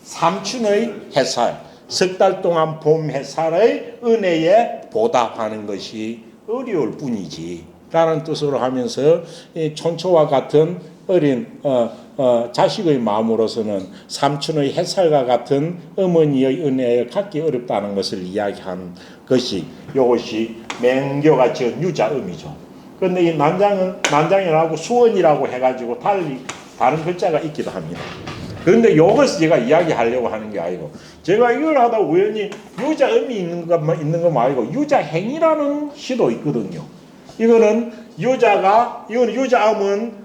삼춘의 햇살 석 달 동안 봄 햇살의 은혜에 보답하는 것이 어려울 뿐이지 라는 뜻으로 하면서 이 촌초와 같은 어린 자식의 마음으로서는 삼춘의 햇살과 같은 어머니의 은혜를 갖기 어렵다는 것을 이야기한 것이 이것이 맹교가 지은 유자음이죠. 그런데 이 난장이라고 수원이라고 해가지고 달리 다른 글자가 있기도 합니다. 그런데 이것을 제가 이야기하려고 하는 게 아니고 제가 이걸 하다 우연히 유자음이 있는 거 말고 유자행이라는 시도 있거든요. 이거는 이거는 유자음은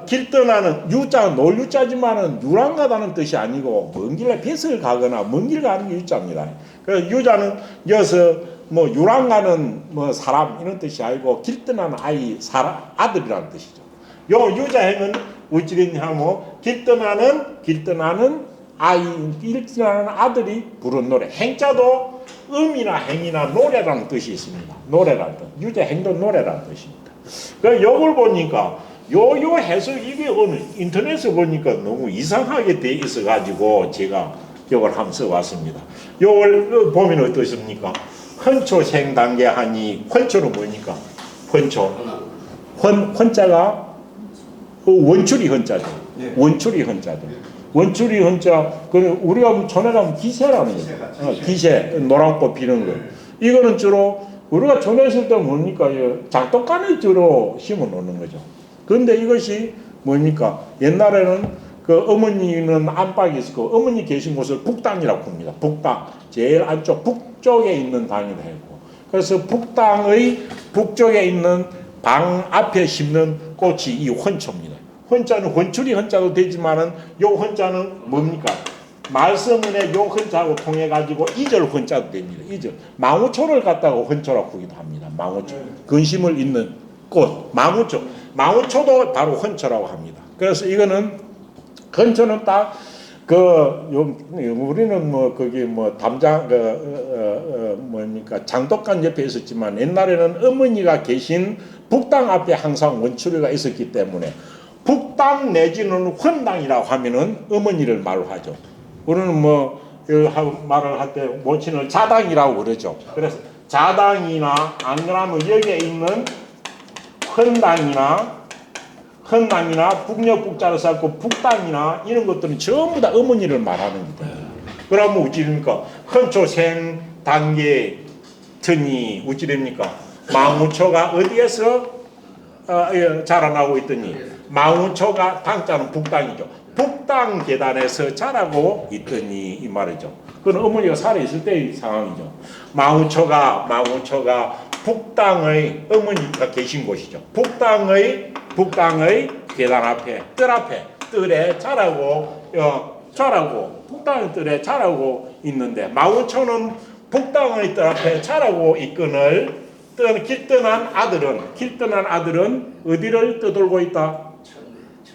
길 떠나는 유자 놀유자지만은 유랑 가다는 뜻이 아니고 먼 길에 뱃을 가거나 먼 길 가는 게 유자입니다. 그래서 유자는 여기서 뭐 유랑 가는 뭐 사람 이런 뜻이 아니고 길 떠나는 아들이라는 뜻이죠. 요 유자행은 어찌 됐냐면 길 떠나는 아들이 부른 노래. 행자도 음이나 행이나 노래라는 뜻이 있습니다. 노래라는 뜻. 유자행도 노래라는 뜻입니다. 그 요걸 보니까 요 해석 이게 오늘 인터넷에 보니까 너무 이상하게 돼 있어 가지고 제가 요걸 한번 써봤습니다. 요걸 보면 어떻습니까? 헌초생 단계 하니 헌초는 뭐니까? 헌초. 헌자가 원출이 헌자죠. 원출이 헌자죠. 원출이 헌자, 우리가 전에 가면 기세라는 거죠. 기세, 노란꽃 피는 거. 이거는 주로 우리가 전에 있을 때 뭡니까? 장독간에 주로 심어 놓는 거죠. 그런데 이것이 뭡니까? 옛날에는 그 어머니는 안팎이 있었고 어머니 계신 곳을 북당이라고 합니다. 북당. 제일 안쪽 북쪽에 있는 당이라 했고. 그래서 북당의 북쪽에 있는 방 앞에 심는 꽃이 이 헌초입니다. 헌자는 헌출이 헌자도 되지만은 요 헌자는 뭡니까? 말씀은에 요 헌자하고 통해 가지고 이절 헌자도 됩니다. 이절 망우초를 갖다가 헌초라고 하기도 합니다. 망우초 근심을 잇는 꽃 망우초도 바로 헌초라고 합니다. 그래서 이거는 헌초는 딱 우리는 뭐 거기 뭐 담장 뭡니까 장독간 옆에 있었지만 옛날에는 어머니가 계신 북당 앞에 항상 원추리가 있었기 때문에 북당 내지는 헌당이라고 하면은 어머니를 말로 하죠. 우리는 뭐 말을 할 때 모친을 자당이라고 그러죠. 그래서 자당이나 안 그러면 여기에 있는 헌당이나 북녘 북자로 쌓고 북당이나 이런 것들은 전부 다 어머니를 말하는 거예요. 그러면 어찌 됩니까? 헌초생 단계 터니 어찌 됩니까? 망우초가 어디에서 자라나고 있더니 망우초가 당자는 북당이죠. 북당 계단에서 자라고 있더니 이 말이죠. 그건 어머니가 살아있을 때의 상황이죠. 망우초가 북당의 어머니가 계신 곳이죠. 북당의 계단 앞에 뜰에 자라고 북당의 뜰에 자라고 있는데 망우초는 북당의 뜰 앞에 자라고 있거늘 길 떠난 아들은 어디를 떠돌고 있다?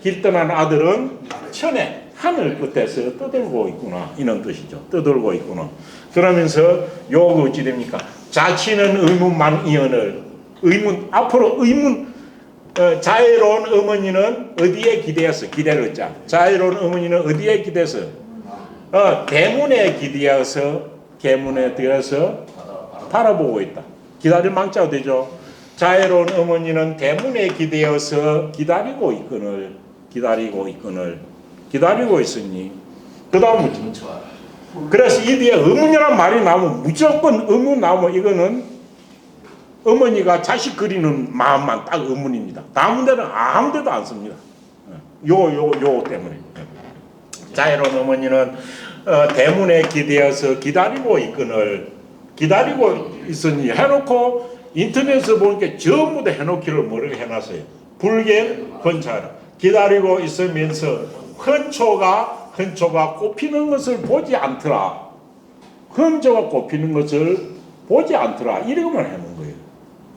길 떠난 아들은 천에 하늘 끝에서 떠돌고 있구나 이런 뜻이죠. 떠돌고 있구나. 그러면서 요거 어찌 됩니까? 자치는 의문만 이언을 앞으로 자애로운 어머니는 어디에 기대어서 기대를 자. 자애로운 어머니는 어디에 기대서 대문에 기대어서 바라보고 있다. 기다릴 망자가 되죠. 자애로운 어머니는 대문에 기대어서 기다리고 있으니 그 다음은 그래서 이 뒤에 의문이란 말이 나오면 무조건 의문 나오면 이거는 어머니가 자식 그리는 마음만 딱 의문입니다. 다음 데는 아무 데도 안 씁니다. 요 때문에 자애로운 어머니는 대문에 기대어서 기다리고 있거늘 기다리고 있으니 해놓고 인터넷에 보니까 전부 다 해놓기를 뭐라고 해놨어요. 불경 헌차라. 기다리고 있으면서 헌초가 꼽히는 것을 보지 않더라. 헌초가 꼽히는 것을 보지 않더라. 이러고만 해놓은 거예요.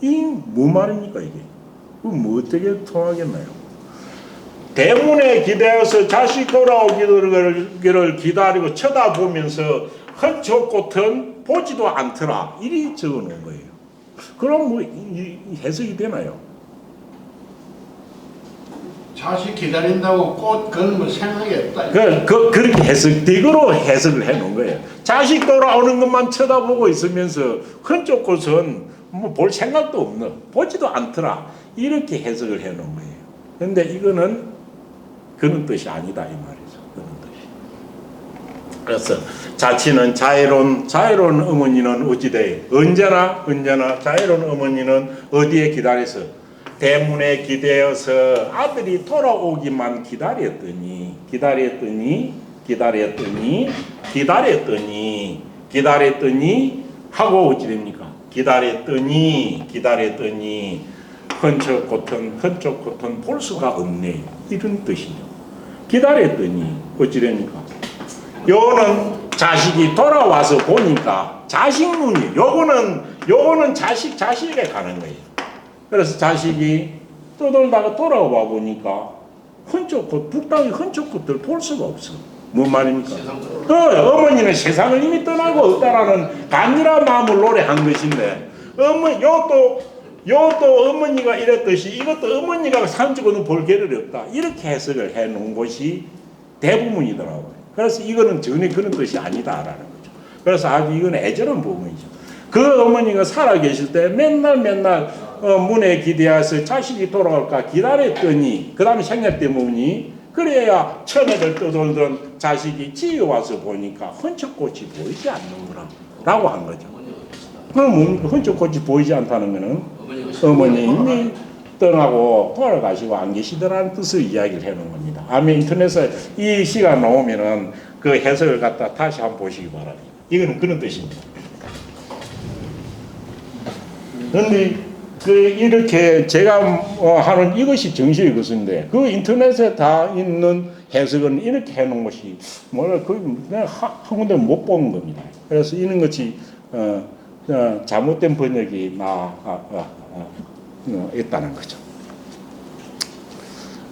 이 뭐 말입니까 이게? 뭐 어떻게 통하겠나요? 대문에 기대어서 자식 돌아오기를 기다리고 쳐다보면서 헌초꽃은 보지도 않더라. 이리 적어놓은 거예요. 그럼 뭐 해석이 되나요? 자식 기다린다고 꽃 그런 거 생각이 없다. 그렇게 득으로 해석을 해놓은 거예요. 자식 돌아오는 것만 쳐다보고 있으면서 헌초꽃은 뭐 볼 생각도 없는, 보지도 않더라. 이렇게 해석을 해놓은 거예요. 그런데 이거는 그런 뜻이 아니다 이 말이죠. 그런 뜻이. 그래서 자치는 자애로운 어머니는 어찌돼? 언제나 자애로운 어머니는 어디에 기다려서? 대문에 기대어서 아들이 돌아오기만 기다렸더니 하고 어찌 됩니까? 기다렸더니 헌초꽃은 볼 수가 없네. 이런 뜻이죠. 기다렸더니 어찌 됩니까? 요거는 자식이 돌아와서 보니까 자식 눈이 요거는 자식에게 가는 거예요. 그래서 자식이 떠돌다가 돌아와 보니까 북땅의 헌초꽃을 볼 수가 없어. 뭔 말입니까? 어머니는 세상을 이미 떠나고 없다라는 간절한 마음을 노래한 것인데 요또 어머니가 이랬듯이 이것도 어머니가 산적으로는 볼 겨를이 없다. 이렇게 해석을 해놓은 것이 대부분이더라고요. 그래서 이거는 전혀 그런 뜻이 아니다라는 거죠. 그래서 아주 이건 애절한 부분이죠. 그 어머니가 살아계실 때 맨날 문에 기대어서 자식이 돌아올까 기다렸더니 그 다음에 생략 때문이 그래야 처녀들 떠돌던 자식이 집에 와서 보니까 헌초꽃이 보이지 않는구나 라고 한 거죠. 그럼 뭡니까? 헌초꽃이 보이지 않다는 것은 어머님이 떠나고 돌아가시고 안 계시더라는 뜻을 이야기를 해놓은 겁니다. 아마 인터넷에 이 시간 나오면은 그 해석을 갖다 다시 한번 보시기 바랍니다. 이거는 그런 뜻입니다. 그런데 이렇게 제가 하는 이것이 정신의 것인데 그 인터넷에 다 있는 해석은 이렇게 해놓은 것이 뭐라 그냥 한 군데 못 본 겁니다. 그래서 이런 것이 잘못된 번역이 있다는 거죠.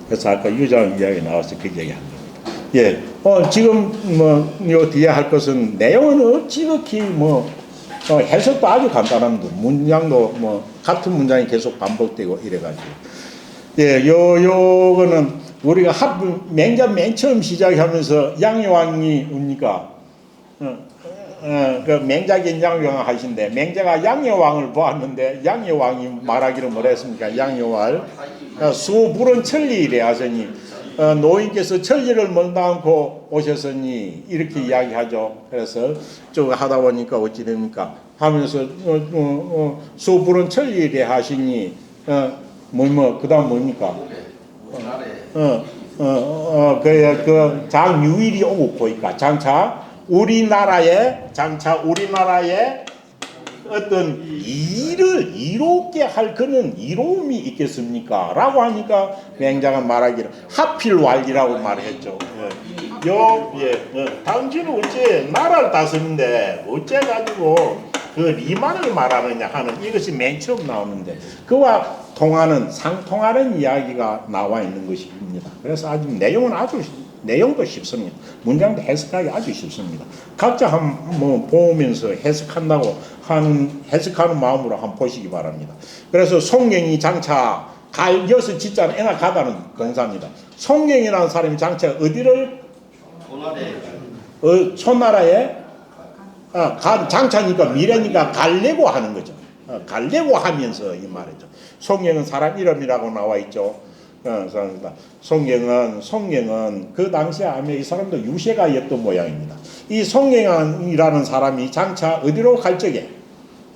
그래서 아까 유장 이야기 나와서 그 얘기한 겁니다. 예, 지금 요 뒤에 할 것은 내용은 지극히 해석도 아주 간단합니다. 문장도 같은 문장이 계속 반복되고 이래가지고. 예, 요거는 우리가 맹자 맨 처음 시작하면서 양여왕이 옵니까? 그 맹자긴 양여왕 하신데, 맹자가 양여왕을 보았는데, 양여왕이 말하기를 뭐라 했습니까? 양여왕을 수불은 천리이래 하시니, 노인께서 천리를 멀다 않고 오셨으니 이렇게 이야기하죠. 그래서 쭉 하다 보니까 어찌 됩니까? 하면서 수불은 천리이래 하시니 그 다음 뭡니까? 그 장유일이 오고 보니까 장차 우리나라에 어떤 일을 이롭게 할 그런 이로움이 있겠습니까? 라고 하니까 맹자가 말하기를 하필 왈이라고 말했죠. 당신은 어째 나라를 다스리는데 어째 가지고 그 리만을 말하느냐 하는 이것이 맨 처음 나오는데 그와 상통하는 이야기가 나와 있는 것입니다. 그래서 아주 내용도 쉽습니다. 문장도 해석하기 아주 쉽습니다. 각자 한번 보면서 해석하는 마음으로 한번 보시기 바랍니다. 그래서 송경이 장차 여섯 지자는 애나 가다는 건사입니다. 송경이라는 사람이 장차 어디를? 초나라에 장차니까 미래니까 갈래고 하는 거죠. 갈래고 하면서 이 말이죠. 송경은 사람 이름이라고 나와 있죠. 송경은 그 당시에 아마 이 사람도 유세가였던 모양입니다. 이 송경이라는 사람이 장차 어디로 갈 적에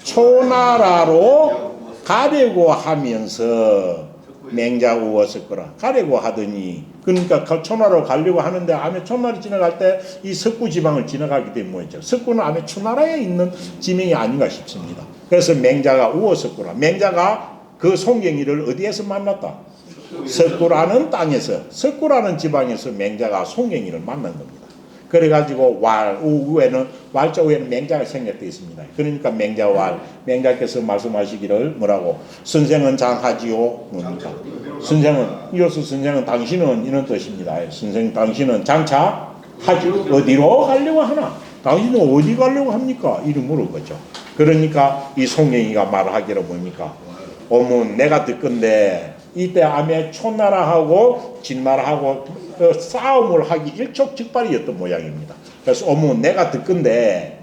초나라로 가려고 하면서 맹자 우었을 거라 가려고 하더니 그러니까 초나라로 가려고 하는데 암에 초나라 지나갈 때 이 석구 지방을 지나가기 때문이죠. 석구는 암에 초나라에 있는 지명이 아닌가 싶습니다. 그래서 맹자가 우었을 거라. 맹자가 그 송경이를 어디에서 만났다? 석구라는 땅에서 석구라는 지방에서 맹자가 송경이를 만난 겁니다. 그래가지고 우에는 왈자 우에는 맹자가 생략되어 있습니다. 그러니까 맹자왈 맹자께서 말씀하시기를 뭐라고 선생은 장하지요 뭡니까? 선생은 이로써 선생은 당신은 이런 뜻입니다. 선생 당신은 장차 하지 어디로 가려고 하나? 당신은 어디 가려고 합니까? 이를 물은 거죠. 그러니까 이 송경이가 말하기를 뭡니까? 오문 내가 듣건데 이때 암에 초나라하고 진나라하고 싸움을 하기 일촉즉발이었던 모양입니다. 그래서 오문 내가 듣건데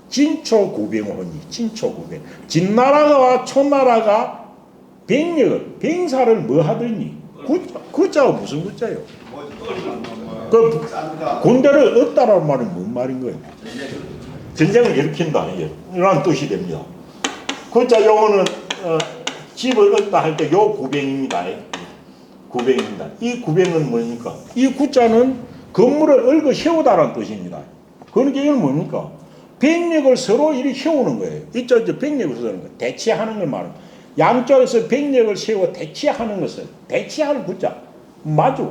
진초구병을 하니 진초구병 진나라와 초나라가 병사를 뭐 하더니 구자가 무슨 구자예요? 그 군대를 얻다라는 말은 뭔 말인 거예요? 전쟁을 일으킨다 이런 뜻이 됩니다. 구자 용어는 집을 얻다 할 때 요 구병입니다. 구병입니다. 이 구병은 뭡니까? 이 구자는 건물을 얽어 세우다라는 뜻입니다. 그러니까 이건 뭡니까? 병력을 서로 이렇게 세우는 거예요. 이쪽 병력을 세우는 거예요. 대치하는 걸 말합니다. 양쪽에서 병력을 세워 대치하는 것을 대치할 구자 맞아.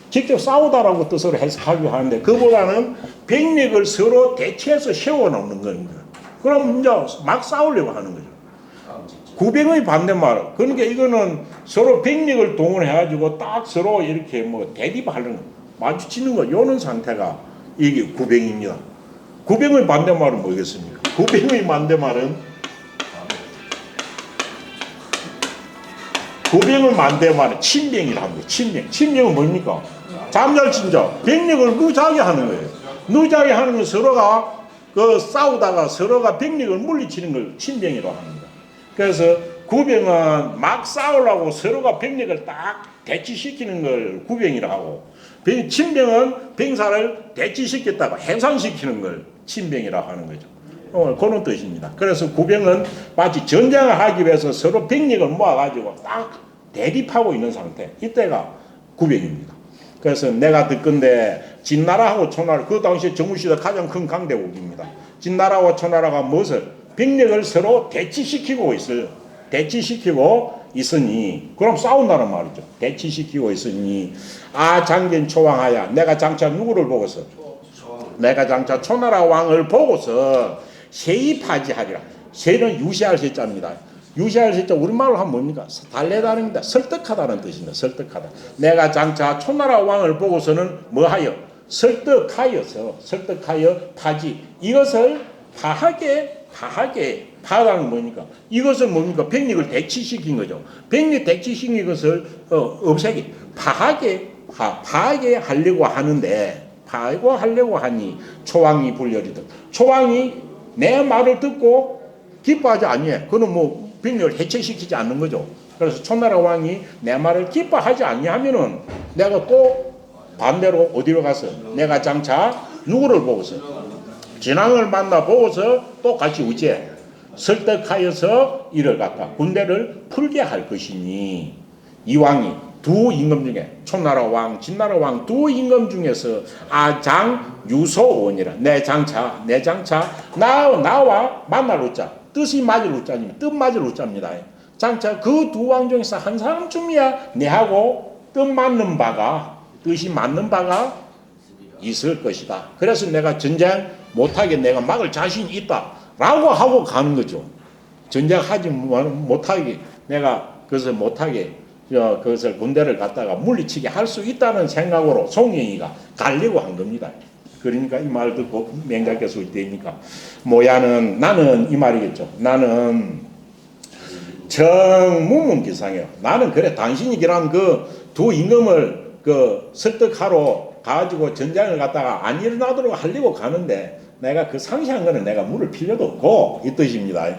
직접 싸우다라고 뜻으로 해석하기도 하는데 그보다는 병력을 서로 대치해서 세워놓는 겁니다. 그럼 이제 막 싸우려고 하는 거죠. 구병의 반대말. 그러니까 이거는 서로 병력을 동원해가지고 딱 서로 이렇게 뭐 대립하는 거, 마주치는 거, 요런 상태가 이게 구병입니다. 구병의 반대말은 뭐겠습니까? 구병의 반대말은 친병이랍니다. 친병은 뭡니까? 잠잘 친자. 병력을 누자게 하는 거예요. 누자게 하는 건 서로가 싸우다가 서로가 병력을 물리치는 걸 친병이라고 합니다. 그래서 구병은 막 싸우려고 서로가 병력을 딱 대치시키는 걸 구병이라고 하고 친병은 병사를 대치시켰다가 해산시키는 걸 친병이라고 하는 거죠. 그런 뜻입니다. 그래서 구병은 마치 전쟁을 하기 위해서 서로 병력을 모아가지고 딱 대립하고 있는 상태. 이때가 구병입니다. 그래서 내가 듣건데 진나라하고 초나라 그 당시에 정우시대 가장 큰 강대국입니다. 진나라와 초나라가 무엇을 병력을 서로 대치시키고 있으니 그럼 싸운다는 말이죠. 대치시키고 있으니 장견 초왕하야 내가 장차 누구를 보고서 내가 장차 초나라 왕을 보고서 세입하지하리라. 세는 유시할 세자입니다. 유시할 세자 우리말로 하면 뭡니까? 달래다릅니다. 설득하다는 뜻입니다. 설득하다. 내가 장차 초나라 왕을 보고서는 뭐하여? 설득하여 파지. 이것을 파하다는 뭡니까? 이것은 뭡니까? 병력을 대치시킨 거죠. 병력 대치시킨 것을 없애게 파하게 하려고 하는데 하려고 하니 초왕이 불려리듯 초왕이 내 말을 듣고 기뻐하지 아니해. 그는 뭐 병력을 해체시키지 않는 거죠. 그래서 초나라 왕이 내 말을 기뻐하지 아니하면은 내가 또 반대로 어디로 가서 내가 장차 누구를 보고서 진왕을 만나 보고서 또 같이 우째 설득하여서 이를 갖다 군대를 풀게 할 것이니 이 왕이 두 임금 중에 초나라 왕, 진나라 왕 두 임금 중에서 아장 유소원이라 내 장차 나와 만날 우자 뜻이 맞을 우자입니다. 뜻 맞을 우자입니다. 장차 그 두 왕 중에서 한 사람쯤이야 내하고 뜻이 맞는 바가 있을 것이다. 그래서 내가 전쟁 못하게 내가 막을 자신이 있다 라고 하고 가는 거죠. 전쟁하지 못하게 내가 그것을 못하게 그것을 군대를 갖다가 물리치게 할 수 있다는 생각으로 송영이가 가려고 한 겁니다. 그러니까 이 말 듣고 맹자께서 이때입니까? 모야는 나는 이 말이겠죠. 나는 정무문기상이요. 나는 그래 당신이 그런 그 두 임금을 설득하러 가지고 전쟁을 갖다가 안 일어나도록 하려고 가는데 내가 그 상세한 거는 내가 물을 필요도 없고 이 뜻입니다.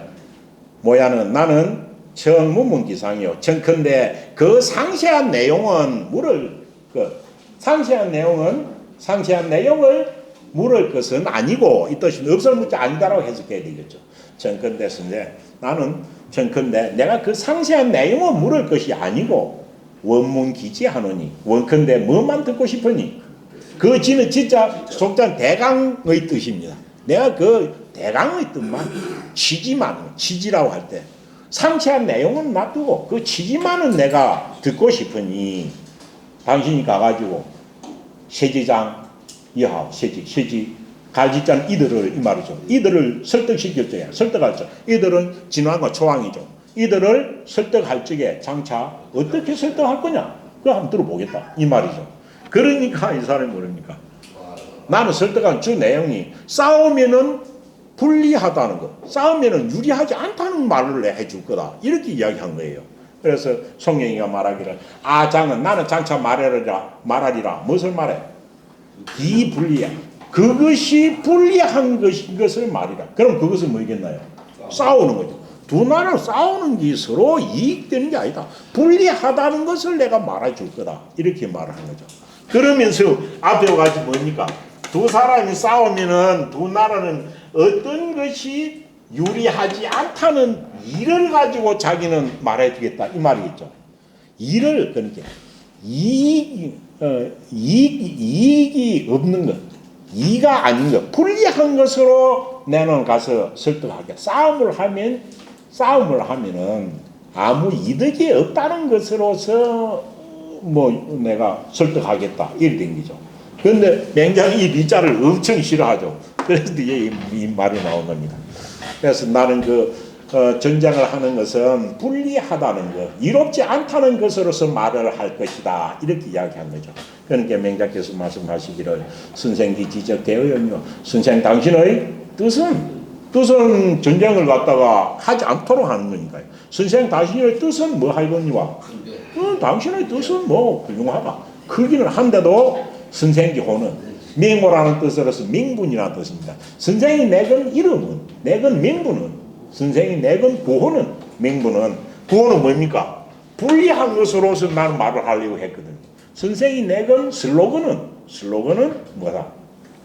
모야는 나는 정무문기상이요. 정컨대 그 상세한 내용은 상세한 내용을 물을 것은 아니고 이 뜻은 없을 문자 아니다라고 해석해야 되겠죠. 청컨대 선생, 나는 청컨대 내가 그 상세한 내용을 물을 것이 아니고 원문 기지하노니 원컨대 뭐만 듣고 싶으니 그 지는 진짜 속전 대강의 뜻입니다. 내가 그 대강의 뜻만 취지라고 할 때 상세한 내용은 놔두고 그 취지만은 내가 듣고 싶으니 당신이 가가지고 세지장 이하오 세지 갈지자는 이들을 이 말이죠. 이들을 설득시켰죠. 설득할 적. 이들은 진왕과 초왕이죠. 이들을 설득할 적에 장차 어떻게 설득할 거냐? 그거 한번 들어보겠다. 이 말이죠. 그러니까 이 사람이 모릅니까? 나는 설득한 주 내용이 싸우면은 불리하다는 거, 싸우면은 유리하지 않다는 말을 해줄 거다. 이렇게 이야기한 거예요. 그래서 성령이가 말하기를 장은 나는 장차 말하리라. 무엇을 말해? 이 불리야. 그것이 불리한 것을 말이라. 그럼 그것은 뭐겠나요? 싸우는 거죠. 두 나라는 싸우는 게 서로 이익되는 게 아니다. 불리하다는 것을 내가 말해줄 거다. 이렇게 말하는 거죠. 그러면서 앞에 와가지고 뭡니까? 두 사람이 싸우면은 두 나라는 어떤 것이 유리하지 않다는 일을 가지고 자기는 말해주겠다. 이 말이겠죠. 일을, 그러니까 이익이 없는 것. 이가 아닌 것, 불리한 것으로 내는 가서 설득하게. 싸움을 하면은 아무 이득이 없다는 것으로서 뭐 내가 설득하겠다 이렇게 된 거죠. 그런데 맹장이 이 리자를 엄청 싫어하죠. 그래서 이 말이 나온 겁니다. 그래서 나는 전쟁을 하는 것은 불리하다는 것, 이롭지 않다는 것으로서 말을 할 것이다. 이렇게 이야기한 거죠. 그러니까 맹자께서 말씀하시기를 선생기 지적되어요. 선생 당신의 뜻은 전쟁을 갖다가 하지 않도록 하는 거니까요. 선생 당신의 뜻은 뭐 하거니와? 당신의 뜻은 뭐 훌륭하다. 크기는 한데도 선생기 호는 맹호라는 뜻으로서 명분이라는 뜻입니다. 선생이 내건 이름은, 내건 명분은, 선생이 내건 구호는, 명분은, 구호는 뭡니까? 불리한 것으로서 나는 말을 하려고 했거든요. 선생이 내건 슬로건은 뭐다?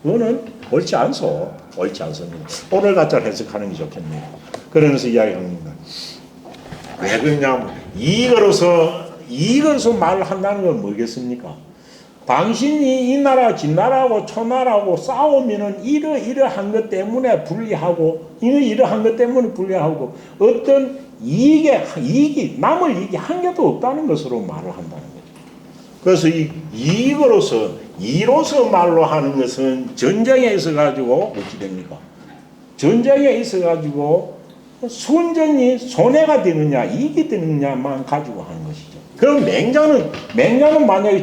그거는 옳지 않습니다. 오늘 같이 해석하는 게 좋겠네요. 그러면서 이야기합니다. 왜 그러냐면 이익으로서 말을 한다는 건 뭐겠습니까? 당신이 이 나라 진나라하고 초나라하고 싸우면은 이러한 것 때문에 불리하고 이러한 것 때문에 불리하고 어떤 이익이 남을 이익이 한 개도 없다는 것으로 말을 한다는 거죠. 그래서 이 이로서 말로 하는 것은 전쟁에 있어 가지고 어찌 됩니까? 전쟁에 있어 가지고 순전히 손해가 되느냐 이익이 되느냐만 가지고 하는 것이죠. 그럼 맹자는 만약에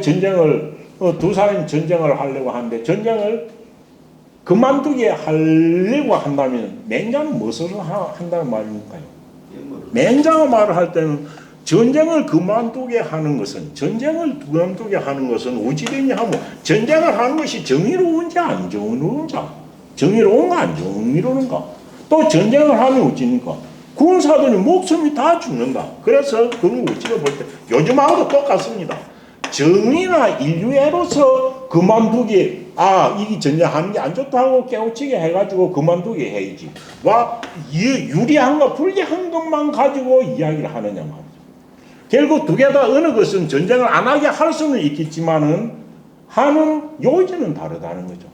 두 사람이 전쟁을 하려고 하는데 전쟁을 그만두게 하려고 한다면 맹자는 무엇을 한다는 말입니까요? 맹자가 말을 할 때는 전쟁을 그만두게 하는 것은 어찌되냐 하면 전쟁을 하는 것이 정의로운지 안 정의로운가? 정의로운가 안 정의로운가? 또 전쟁을 하면 어찌니까? 군사들이 목숨이 다 죽는다. 그래서 그런 우치가 볼 때 요즘하고도 똑같습니다. 정의나 인류애로서 그만두기, 이게 전쟁하는 게 안 좋다고 깨우치게 해가지고 그만두게 해야지. 유리한가 불리한 것만 가지고 이야기를 하느냐 말이죠. 결국 두 개 다 어느 것은 전쟁을 안 하게 할 수는 있겠지만은 하는 요지는 다르다는 거죠.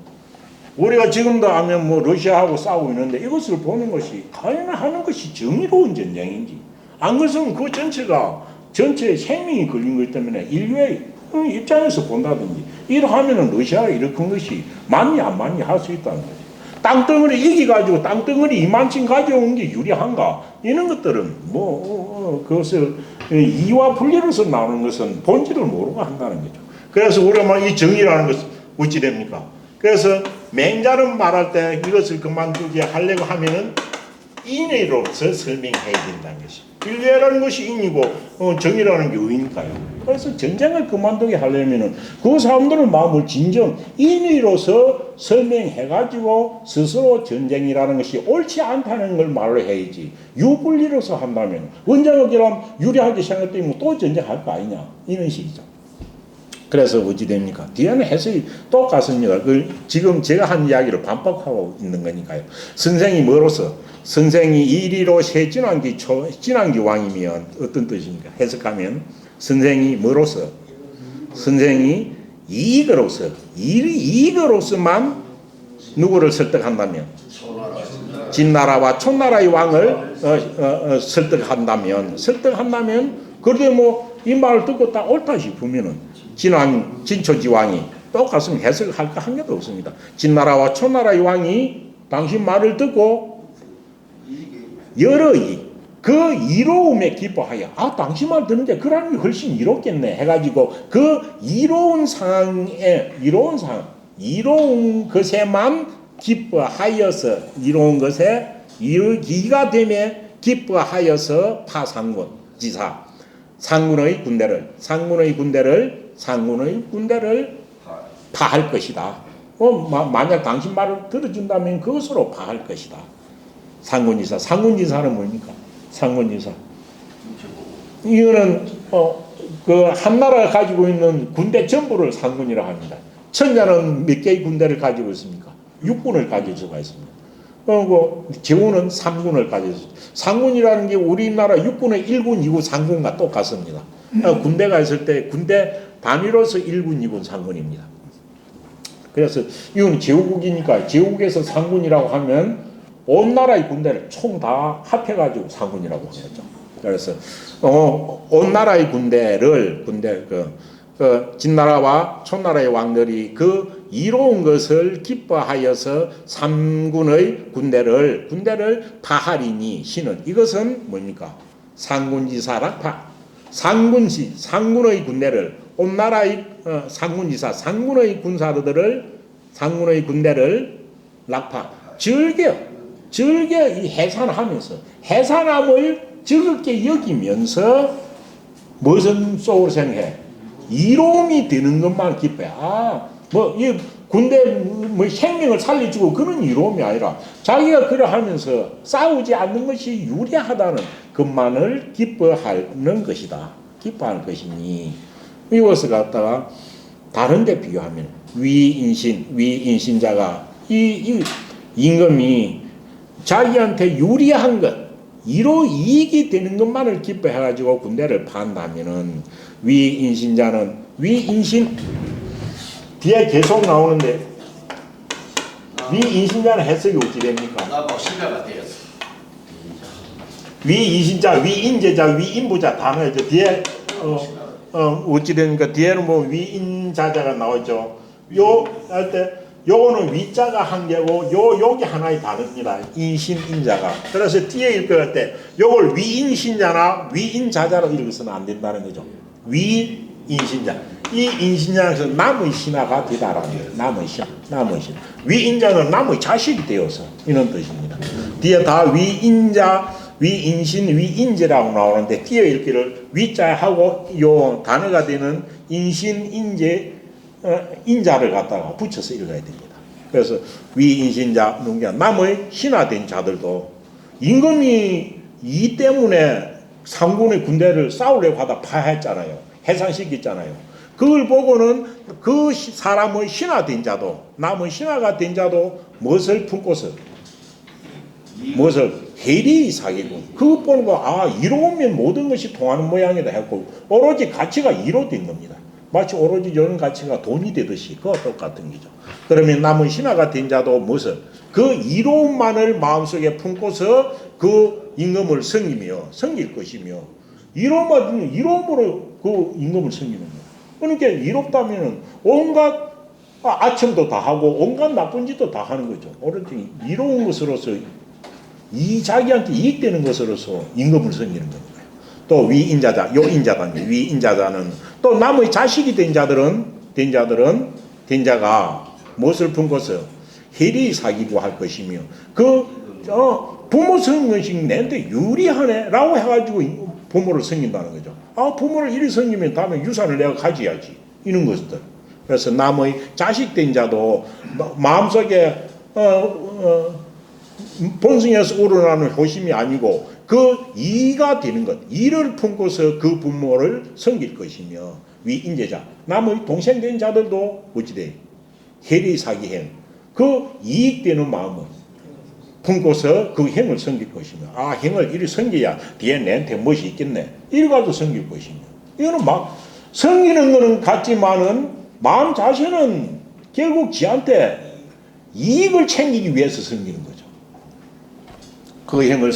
우리가 지금도 하면 뭐 러시아하고 싸우고 있는데 이것을 보는 것이 과연 하는 것이 정의로운 전쟁인지 안 그렇으면 그 전체의 생명이 걸린 것 때문에 인류의 입장에서 본다든지 이러하면은 러시아가 일으킨 것이 맞니 안 맞니 할 수 있다는 거죠. 땅덩어리 이기가지고 땅덩어리 이만큼 가져온 게 유리한가 이런 것들은 그것을 이와 분리로서 나오는 것은 본질을 모르고 한다는 거죠. 그래서 우리가 이 정의라는 것은 어찌 됩니까? 그래서 맹자는 말할 때 이것을 그만두게 하려고 하면은 인의로서 설명해야 된다는 것이. 인류라는 것이 인이고 정의라는 게 의니까요. 그래서 전쟁을 그만두게 하려면은 그 사람들의 마음을 진정 인의로서 설명해가지고 스스로 전쟁이라는 것이 옳지 않다는 걸 말을 해야지. 유불리로서 한다면 언제나 그럼 유리하게 생각되면 또 전쟁할 거 아니냐 이런 식이죠. 그래서 어찌 됩니까? 뒤에는 해석이 똑같습니다. 지금 제가 한 이야기를 반복하고 있는 거니까요. 선생이 뭐로서? 선생이 이리로 새 진왕기 왕이면 어떤 뜻입니까? 해석하면 선생이 뭐로서? 선생이 이익으로서만 누구를 설득한다면 진나라와 촌나라의 왕을 설득한다면 그런데 뭐 이 말을 듣고 딱 옳다 싶으면은 진초지 왕이 똑같으면 해석할 거 한 개도 없습니다. 진나라와 촌나라의 왕이 당신 말을 듣고 여러 그 이로움에 기뻐하여 당신 말 듣는데 그러니 훨씬 이롭겠네 해가지고 그 이로운 것에만 기뻐하여서 이로운 것에 이가 됨에 기뻐하여서 파상군 지사 상군의 군대를 파할 것이다. 만약 당신 말을 들어준다면 그것으로 파할 것이다. 상군지사는 뭡니까? 상군지사. 이거는 그 한나라가 가지고 있는 군대 전부를 상군이라고 합니다. 천자는 몇 개의 군대를 가지고 있습니까? 6군을 가질 수가 있습니다. 제후는 3군을 가지고 있습니다. 상군이라는 게 우리나라 6군의 1군, 2군, 3군과 똑같습니다. 군대가 있을 때 군대 단위로서 1군, 2군, 3군입니다. 그래서 이건 제후국이니까 제후국에서 상군이라고 하면 온 나라의 군대를 총 다 합해가지고 상군이라고 하죠. 그래서 온 나라의 진나라와 촌나라의 왕들이 그 이로운 것을 기뻐하여서 3군의 군대를 파하리니 신은 이것은 뭡니까? 상군지사락파. 상군의 군대를 온 나라의 상군지사 상군의 군대를 락파 즐겨 이 해산함을 즐겁게 여기면서 무슨 속으로 생각해? 이로움이 되는 것만 기뻐해. 이 군대 생명을 살려주고 그런 이로움이 아니라 자기가 그러하면서 싸우지 않는 것이 유리하다는 것만을 기뻐하는 것이다. 기뻐하는 것이니 이것을 갖다가 다른 데 비교하면 위인신자가 이 임금이 자기한테 유리한 것 이익이 되는 것만을 기뻐해가지고 군대를 판다면은 위인신자는 뒤에 계속 나오는데 위인신자는 해석이 어찌 됩니까? 신자가 되었어. 위인신자, 위인제자, 위인부자 단어죠. 뒤에 어찌 됩니까? 뒤에는 뭐 위인자자가 나오죠. 할 때 요거는 위자가 한 개고 요게 하나의 단어입니다. 인신인자가. 그래서 뒤에 읽을 때 요걸 위인신자나 위인자자로 읽어서는 안 된다는 거죠. 위인신자. 이 인신자에서 남의 신하가 되다라는 거예요. 남의 신. 위인자는 남의 자식이 되어서 이런 뜻입니다. 뒤에 다 위인자, 위인신, 위인제라고 나오는데 뒤에 읽기를 위자하고 요 단어가 되는 인신, 인제 인자를 갖다가 붙여서 읽어야 됩니다. 그래서 위인신자 남의 신하된 자들도 임금이 이 때문에 상군의 군대를 싸우려고 하다 파했잖아요. 해산시켰잖아요. 그걸 보고는 그 사람의 신하된 자도 남의 신하가 된 자도 무엇을 품고서 해리 사기군. 그것 보는 거 이로우면 모든 것이 통하는 모양이다 했고 오로지 가치가 이로된 겁니다. 마치 오로지 이런 가치가 돈이 되듯이 그와 똑같은 거죠. 그러면 남은 신하가 된 자도 그 이로움만을 마음속에 품고서 그 임금을 섬길 것이며 이로움으로 그 임금을 섬기는 거예요. 그러니까 이롭다면 온갖 아첨도 다 하고 온갖 나쁜 짓도 다 하는 거죠. 오로지 이로운 것으로서 자기한테 이익되는 것으로서 임금을 섬기는 겁니다. 또 위인자자, 위인자자는 또 남의 자식이 된 자가 무엇을 품고서 해리 사기도 할 것이며 부모 섬긴 것이 내한테 유리하네라고 해가지고 부모를 섬긴다는 거죠. 부모를 이리 섬기면 다음에 유산을 내가 가져야지 이런 것들. 그래서 남의 자식 된 자도 마음속에 본성에서 우러나는 호심이 아니고 그 이가 되는 것, 이를 품고서 그 부모를 섬길 것이며 위인제자, 남의 동생 된 자들도 어찌돼? 해리 사기행, 그 이익되는 마음을 품고서 그 행을 섬길 것이며, 아, 행을 이리 섬겨야 뒤에 내한테 무엇이 있겠네, 이래가지고 섬길 것이며. 이거는 막 섬기는 거는 같지만은 마음 자신은 결국 지한테 이익을 챙기기 위해서 섬기는 거죠. 그 행을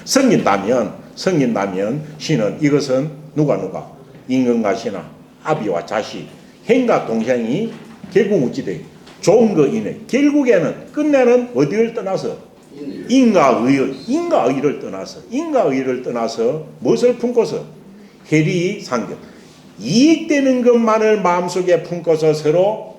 섬긴다면 신은 이것은 누가 임금과 신하, 아비와 자식, 행과 동생이 결국 어찌돼 좋은 거 이내 결국에는 끝내는 어디를 떠나서 인과의를 떠나서 무엇을 품고서 해리 상경, 이익되는 것만을 마음속에 품고서 서로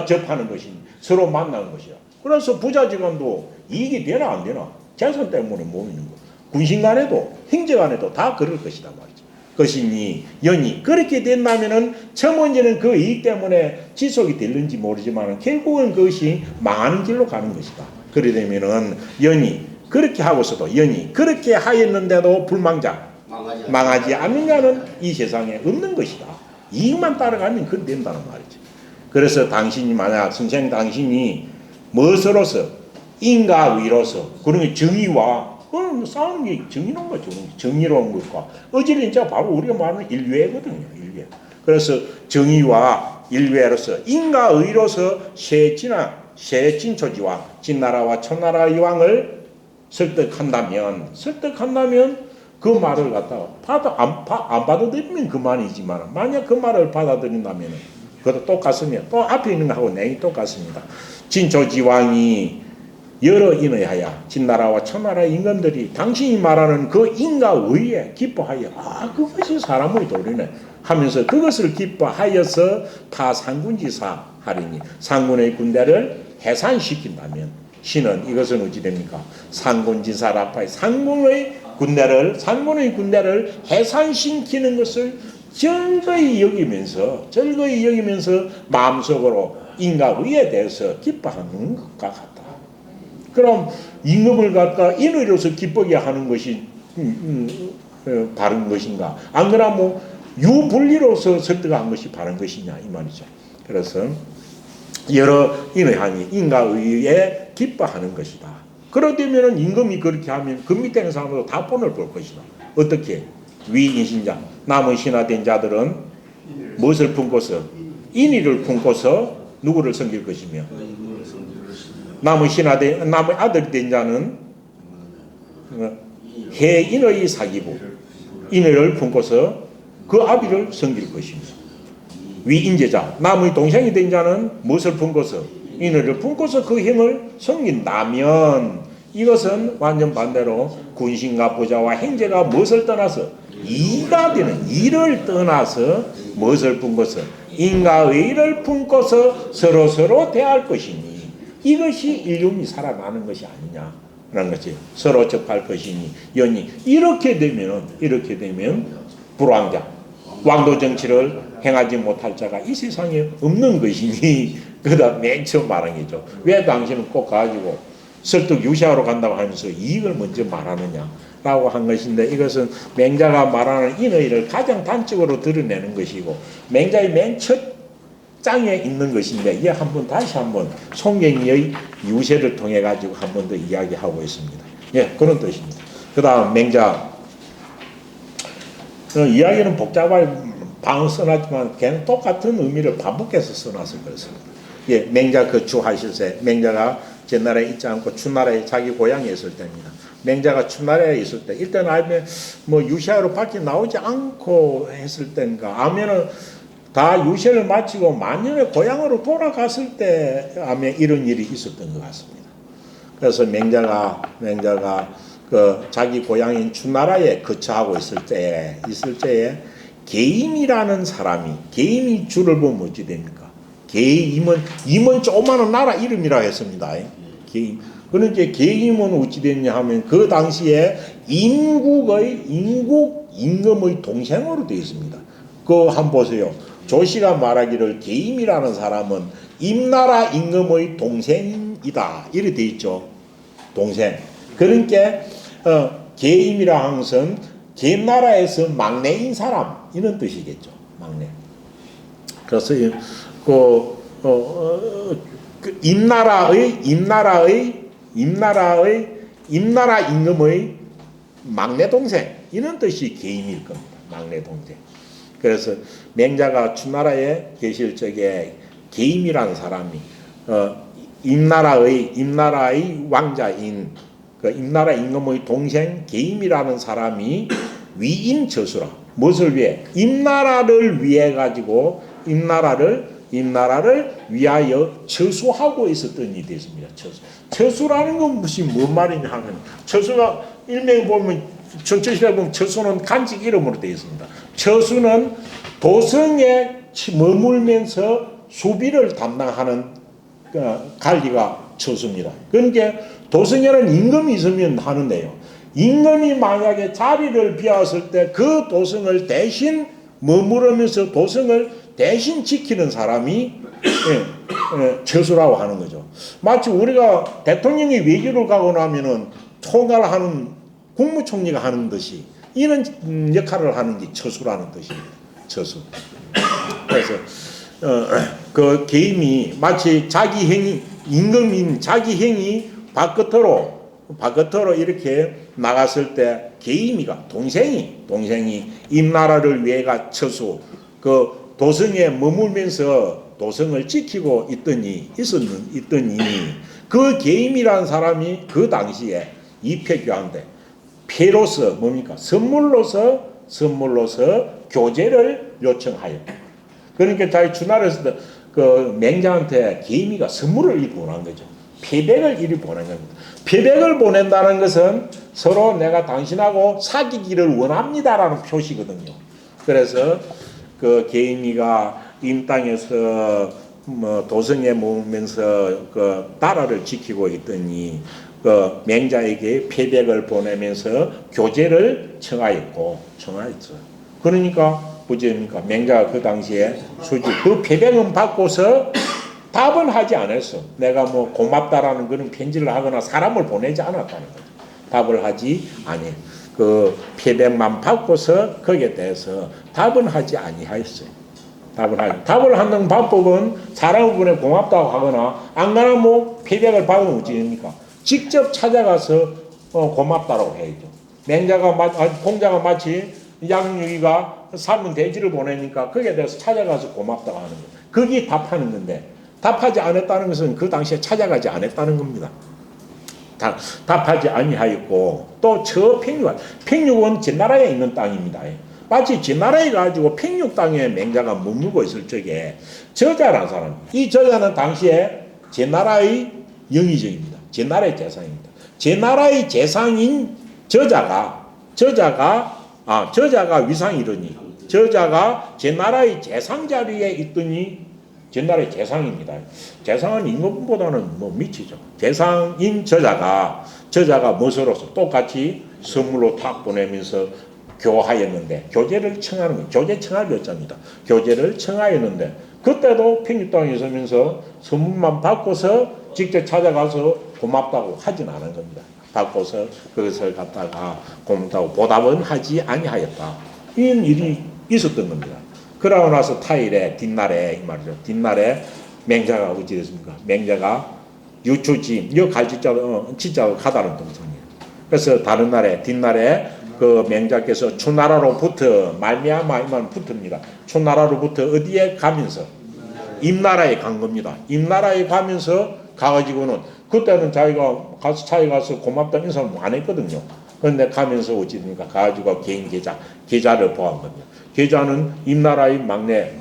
접하는 것이니, 서로 만나는 것이야. 그래서 부자지간도 이익이 되나 안 되나, 재산 때문에 모이는 거. 군신간에도 행제간에도 다 그럴 것이다 말이죠. 것이니 연이 그렇게 된다면은 처음에는 그 이익 때문에 지속이 될는지 모르지만 결국은 그것이 망하는 길로 가는 것이다. 그래 되면은 연이 그렇게 하고서도, 연이 그렇게 하였는데도 불망자 망하지 않느냐는 이 세상에 없는 것이다. 이익만 따라가면 그건 된다는 말이죠. 그래서 당신이 만약 선생 당신이 무엇으로서 인과의로서, 그러면 정의와 싸우는 게 정의로운 거죠. 정의로운 것과 어제는 진짜 바로 우리가 말하는 인류애거든요. 인류애. 그래서 정의와 인류애로서 인과의로서 세진초지왕, 진나라와 천나라의 왕을 설득한다면 그 말을 갖다가 안 받아들이면 그만이지만, 만약 그 말을 받아들인다면 그것도 똑같으면 또 앞에 있는 거하고 내용이 똑같습니다. 진초지왕이 여러 인의하여 진나라와 천나라의 임금들이 당신이 말하는 그 인과의에 기뻐하여, 아, 그것이 사람의 도리네 하면서 그것을 기뻐하여서 타상군지사 하리니, 상군의 군대를 해산시킨다면 신은 이것은 어찌 됩니까? 상군지사라파의 상군의 군대를 해산시키는 것을 즐거이 여기면서 마음속으로 인과의에 대해서 기뻐하는 것과 같다. 그럼 임금을 갖다 인의로서 기쁘게 하는 것이 바른 것인가? 안 그러면 뭐 유불리로서 설득한 것이 바른 것이냐 이 말이죠. 그래서 여러 인의하니 인과의에 기뻐하는 것이다. 그러되면은 임금이 그렇게 하면 그 밑에 있는 사람도 다 본을 볼 것이다. 어떻게? 위인신자, 남은 신하된 자들은 무엇을 품고서? 인의를 품고서 누구를 섬길 것이며, 남의 아들이 된 자는 해인의 사기부, 인의를 품고서 그 아비를 섬길 것입니다. 위인제자, 남의 동생이 된 자는 무엇을 품고서? 인의를 품고서 그 힘을 섬긴다면, 이것은 완전 반대로 군신과 부자와 행제가 무엇을 떠나서 이가 되는 이를 떠나서 무엇을 품고서 인과의를 품고서 서로 대할 것이니, 이것이 인륜이 살아나는 것이 아니냐라는 것이, 서로 접할 것이니 연이 이렇게 되면 불왕자, 왕도 정치를 행하지 못할 자가 이 세상에 없는 것이니, 그다음 맨 처음 말한 게죠. 왜 당신은 꼭 가지고 설득 유시하러 간다고 하면서 이익을 먼저 말하느냐라고 한 것인데, 이것은 맹자가 말하는 인의를 가장 단적으로 드러내는 것이고 맹자의 맨 첫 장에 있는 것인데, 이게 다시 한번 송갱이의 유세를 통해 가지고 한 번 더 이야기하고 있습니다. 예, 그런 뜻입니다. 그 다음 맹자 이야기는 복잡하게 방을 써놨지만 걔는 똑같은 의미를 반복해서 써놨을 것입니다. 예, 맹자 거주하실세, 맹자가 전나라에 있지 않고 추나라에 자기 고향에 있을 때입니다. 맹자가 추나라에 있을 때, 일단 아니면 뭐 유시하러 밖에 나오지 않고 했을 때인가, 아니면은 다 유세를 마치고 만년에 고향으로 돌아갔을 때 아마 이런 일이 있었던 것 같습니다. 그래서 맹자가 그 자기 고향인 추나라에 거처하고 있을 때에 계임이라는 사람이, 계임이 줄을 보면 어찌 됩니까? 임은 조그마한 나라 이름이라 했습니다. 계임. 그런데 계임은 어찌 됐냐 하면 그 당시에 임금의 동생으로 되어 있습니다. 그거 한번 보세요. 조씨가 말하기를 계임이라는 사람은 임나라 임금의 동생이다 이렇게 되어 있죠. 동생. 그러니까 계임이라 하는 것은 계임나라에서 막내인 사람 이런 뜻이겠죠. 막내. 그래서 그 임나라 임금의 막내 동생 이런 뜻이 계임일 겁니다. 막내 동생. 그래서 맹자가 추나라에 계실 적에 계임이라는 사람이 임나라의 왕자인 그 임나라 임금의 동생 계임이라는 사람이 위인 저수라. 무엇을 위해? 임나라를 위해 가지고 임나라를 위하여 처수하고 있었던 일이 됐습니다. 처수라는 건 뭔 말이냐 하면 처수가 일명에 보면 전체시대에 보면 처수는 간직 이름으로 되어 있습니다. 처수는 도성에 머물면서 수비를 담당하는 관리가 처수입니다. 그러니까 도성에는 임금이 있으면 하는데요. 임금이 만약에 자리를 비웠을 때 그 도성을 대신 머무르면서 도성을 대신 지키는 사람이 처수라고 하는 거죠. 마치 우리가 대통령이 외교를 가고 나면은 총괄하는 국무총리가 하는 듯이 이런 역할을 하는 게 처수라는 뜻입니다. 처수. 그래서 그 계임이 마치 자기 행위 임금인 자기 행위 바깥으로 이렇게 나갔을 때 계임이가 동생이 임나라를 위해가 처수 그 도성에 머물면서 도성을 지키고 있더니 그 계임이라는 사람이 그 당시에 이폐교한데 패로서 뭡니까? 선물로서 교제를 요청하였다. 그러니까 자기 주나라에서 그 맹자한테 계임이가 선물을 이리 보낸 거죠. 패백을 이리 보낸 겁니다. 패백을 보낸다는 것은 서로 내가 당신하고 사귀기를 원합니다라는 표시거든요. 그래서 그 계임이가 임 땅에서 도성에 머물면서 그 나라를 지키고 있더니 그 맹자에게 패백을 보내면서 교제를 청하였죠. 그러니까 보십니까? 맹자가 그 당시에 그 패백은 받고서 답은 하지 않았어. 내가 뭐 고맙다라는 그런 편지를 하거나 사람을 보내지 않았다는 거죠. 답을 하지 아니. 그 패백만 받고서 거기에 대해서 답은 하지 아니하였어요. 답을 하는 방법은 사람을 보내 고맙다고 하거나 안 그러면 뭐 패백을 받으면 어찌 됩니까? 직접 찾아가서 고맙다라고 해야죠. 공자가 마치 양육이가 삶은 돼지를 보내니까 거기에 대해서 찾아가서 고맙다고 하는 거예요. 그게 답하는 건데 답하지 않았다는 것은 그 당시에 찾아가지 않았다는 겁니다. 답하지 아니하였고 또 저 평육은 제나라에 있는 땅입니다. 마치 제나라에 가지고 평육 땅에 맹자가 머물고 있을 적에 저자라는 사람, 이 저자는 당시에 제나라의 영의정입니다. 제나라의 재상입니다. 제나라의 재상인 저자가 위상이러니 저자가 제나라의 재상 자리에 있더니 제나라의 재상입니다. 재상은 임금보다는 미치죠. 재상인 저자가 무엇으로서 똑같이 선물로 탁 보내면서 교하였는데 교제를 청하는 거예요. 교제 청할 여자입니다. 교제를 청하였는데 그때도 평유 땅에 있으면서 선물만 받고서 직접 찾아가서 고맙다고 하진 않은 겁니다. 받고서 그것을 갖다가 고맙다고 보답은 하지 아니하였다. 이런 일이 있었던 겁니다. 그러고 나서 타일에 뒷날에 이 말이죠. 뒷날에 맹자가 어찌 됐습니까? 맹자가 유추지 여 갈지자로 지자로 가다는 동성이에요. 그래서 다른 날에 뒷날에 그 맹자께서 추나라로부터 말미암아 이만 붙습니다. 추나라로부터 어디에 가면서 임나라에 간 겁니다. 임나라에 가면서 가가지고는 그때는 자기가 가서 고맙다 인사를 안 했거든요. 그런데 가면서 어찌 됩니까? 가가지고 개인 계좌를 보한 겁니다. 계좌는 임나라의 막내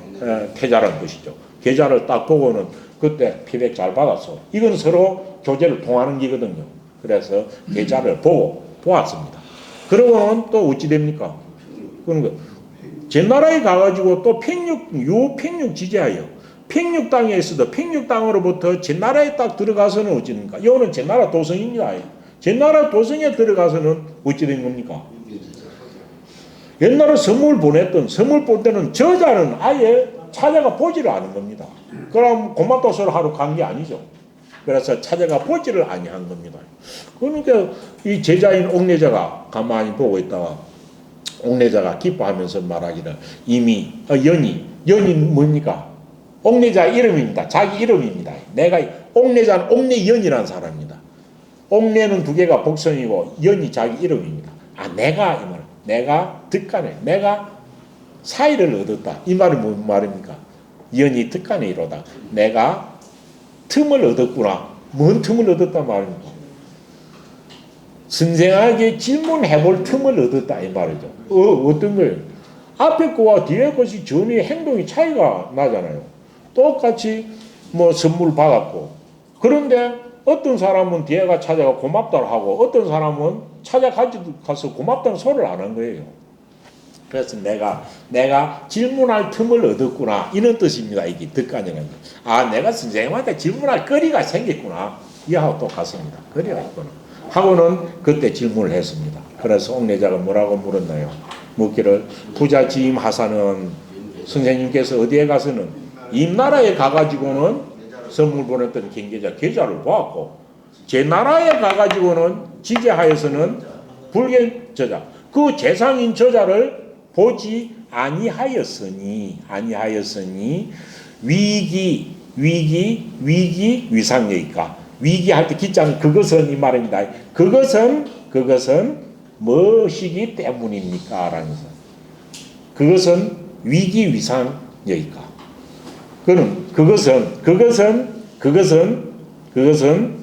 태자라는 것이죠. 계좌를 딱 보고는 그때 피백 잘 받았어. 이건 서로 교제를 통하는 기거든요. 그래서 계좌를 보았습니다. 그러고는 또 어찌 됩니까? 그러니까 제나라에 가가지고 또 평육 지지하여 평육 땅에 있어도 평육 땅으로부터 제나라에 딱 들어가서는 어찌 됩니까? 이거는 제나라 도성입니다. 제나라 도성에 들어가서는 어찌 된 겁니까? 옛날에 선물 볼 때는 저자는 아예 찾아가 보지를 않은 겁니다. 그럼 고맙다고 소리 하러 간 게 아니죠. 그래서 찾아가 보지를 아니한 겁니다. 그러니까 이 제자인 옥내자가 가만히 보고 있다가 옥내자가 기뻐하면서 말하기를 이미 연이 뭡니까? 옥내자 이름입니다. 자기 이름입니다. 내가 옥내자는 옥내연이라는 사람입니다. 옥내는 두 개가 복성이고 연이 자기 이름입니다. 아 내가 이 말, 내가 득간에 내가 사이를 얻었다. 이 말이 무슨 말입니까? 연이 득간에 이로다. 내가 틈을 얻었구나. 뭔 틈을 얻었단 말입니까? 선생에게 질문해볼 틈을 얻었다 이 말이죠. 어떤 거예요? 앞에 거와 뒤에 것이 전혀 행동이 차이가 나잖아요. 똑같이 뭐 선물 받았고 그런데 어떤 사람은 뒤에가 찾아가 고맙다고 하고 어떤 사람은 찾아가서 고맙다는 소리를 안 한 거예요. 그래서 내가 질문할 틈을 얻었구나 이런 뜻입니다. 이게 득간이라는 게. 아 내가 선생님한테 질문할 거리가 생겼구나 이하고 또 같습니다. 거리가 있구나 하고는 그때 질문을 했습니다. 그래서 옥내자가 뭐라고 물었나요? 묻기를 부자지임하사는 선생님께서 어디에 가서는 임나라에 가가지고는 선물 보냈던 경계자 계좌를 보았고 제 나라에 가가지고는 지게하여서는 불경 저자 그 재상인 저자를 보지 아니하였으니 위기 위상여이까 위기할 때 기자는 그것은 이 말입니다. 그것은 무엇이기 때문입니까? 라면서 그것은 위기 위상여이까 그것은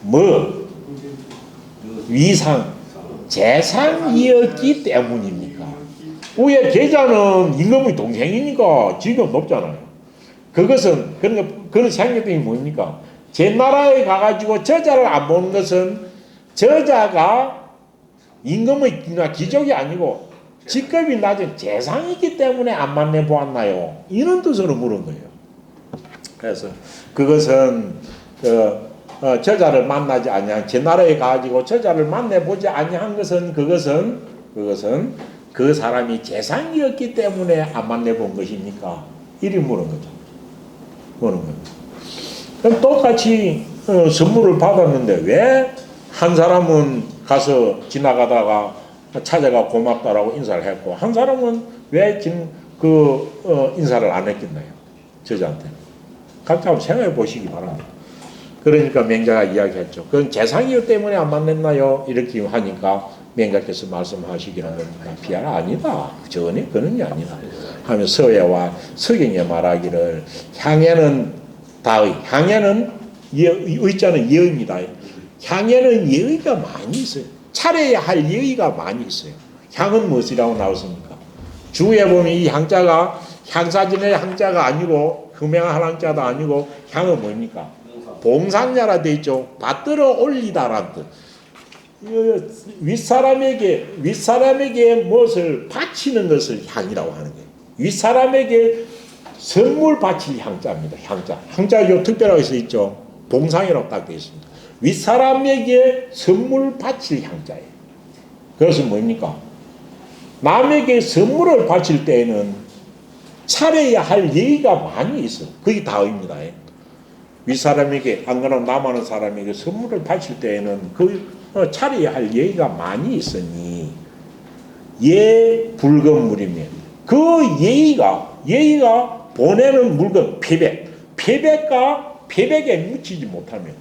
뭐 위상 재상이었기 때문입니까? 위에 계좌는 임금의 동생이니까 지금 높잖아요. 그것은 그런 생각이 뭡니까? 제 나라에 가가지고 저자를 안 보는 것은 저자가 임금의 귀족이 아니고 직급이 낮은 재상이기 때문에 안 만나 보았나요? 이런 뜻으로 물은 거예요. 그래서 그것은 저자를 만나지 아니한 제 나라에 가지고 저자를 만나보지 아니한 것은 그것은 그 사람이 재상이었기 때문에 안 만나본 것입니까? 이리 물은 거죠. 물은 거죠. 그럼 똑같이 선물을 받았는데 왜 한 사람은 가서 지나가다가 찾아가 고맙다라고 인사를 했고 한 사람은 왜 인사를 안 했겠나요? 저자한테. 각자 한번 생각해 보시기 바랍니다. 그러니까 맹자가 이야기했죠. 그건 재상이었기 때문에 안 만났나요? 이렇게 하니까 맹자께서 말씀하시기는 비하라 아니다. 전혀 그런 게 아니다. 하며 서예와 서경에 말하기를 향에는 다의, 향에는 의자는 예의입니다. 향에는 예의가 많이 있어요. 차려야 할 예의가 많이 있어요. 향은 무엇이라고 나왔습니까? 주에 보면 이 향자가 향사진의 향자가 아니고 흠양한 향자도 아니고 향은 뭡니까? 봉산자라 되어 있죠. 받들어 올리다라는 뜻. 윗사람에게 무엇을 바치는 것을 향이라고 하는 거예요. 윗사람에게 선물 바칠 향자입니다. 향자 요 특별하게 써 있죠. 봉상이라고 딱 되어 있습니다. 윗사람에게 선물 바칠 향자예요. 그것은 뭡니까? 남에게 선물을 바칠 때에는 차려야 할 예의가 많이 있어요. 그게 다입니다. 윗사람에게 안 그러면 남하는 사람에게 선물을 바칠 때에는 차려야 할 예의가 많이 있으니 불건물이며 그 예의가 보내는 물건 패백에 묻히지 못하면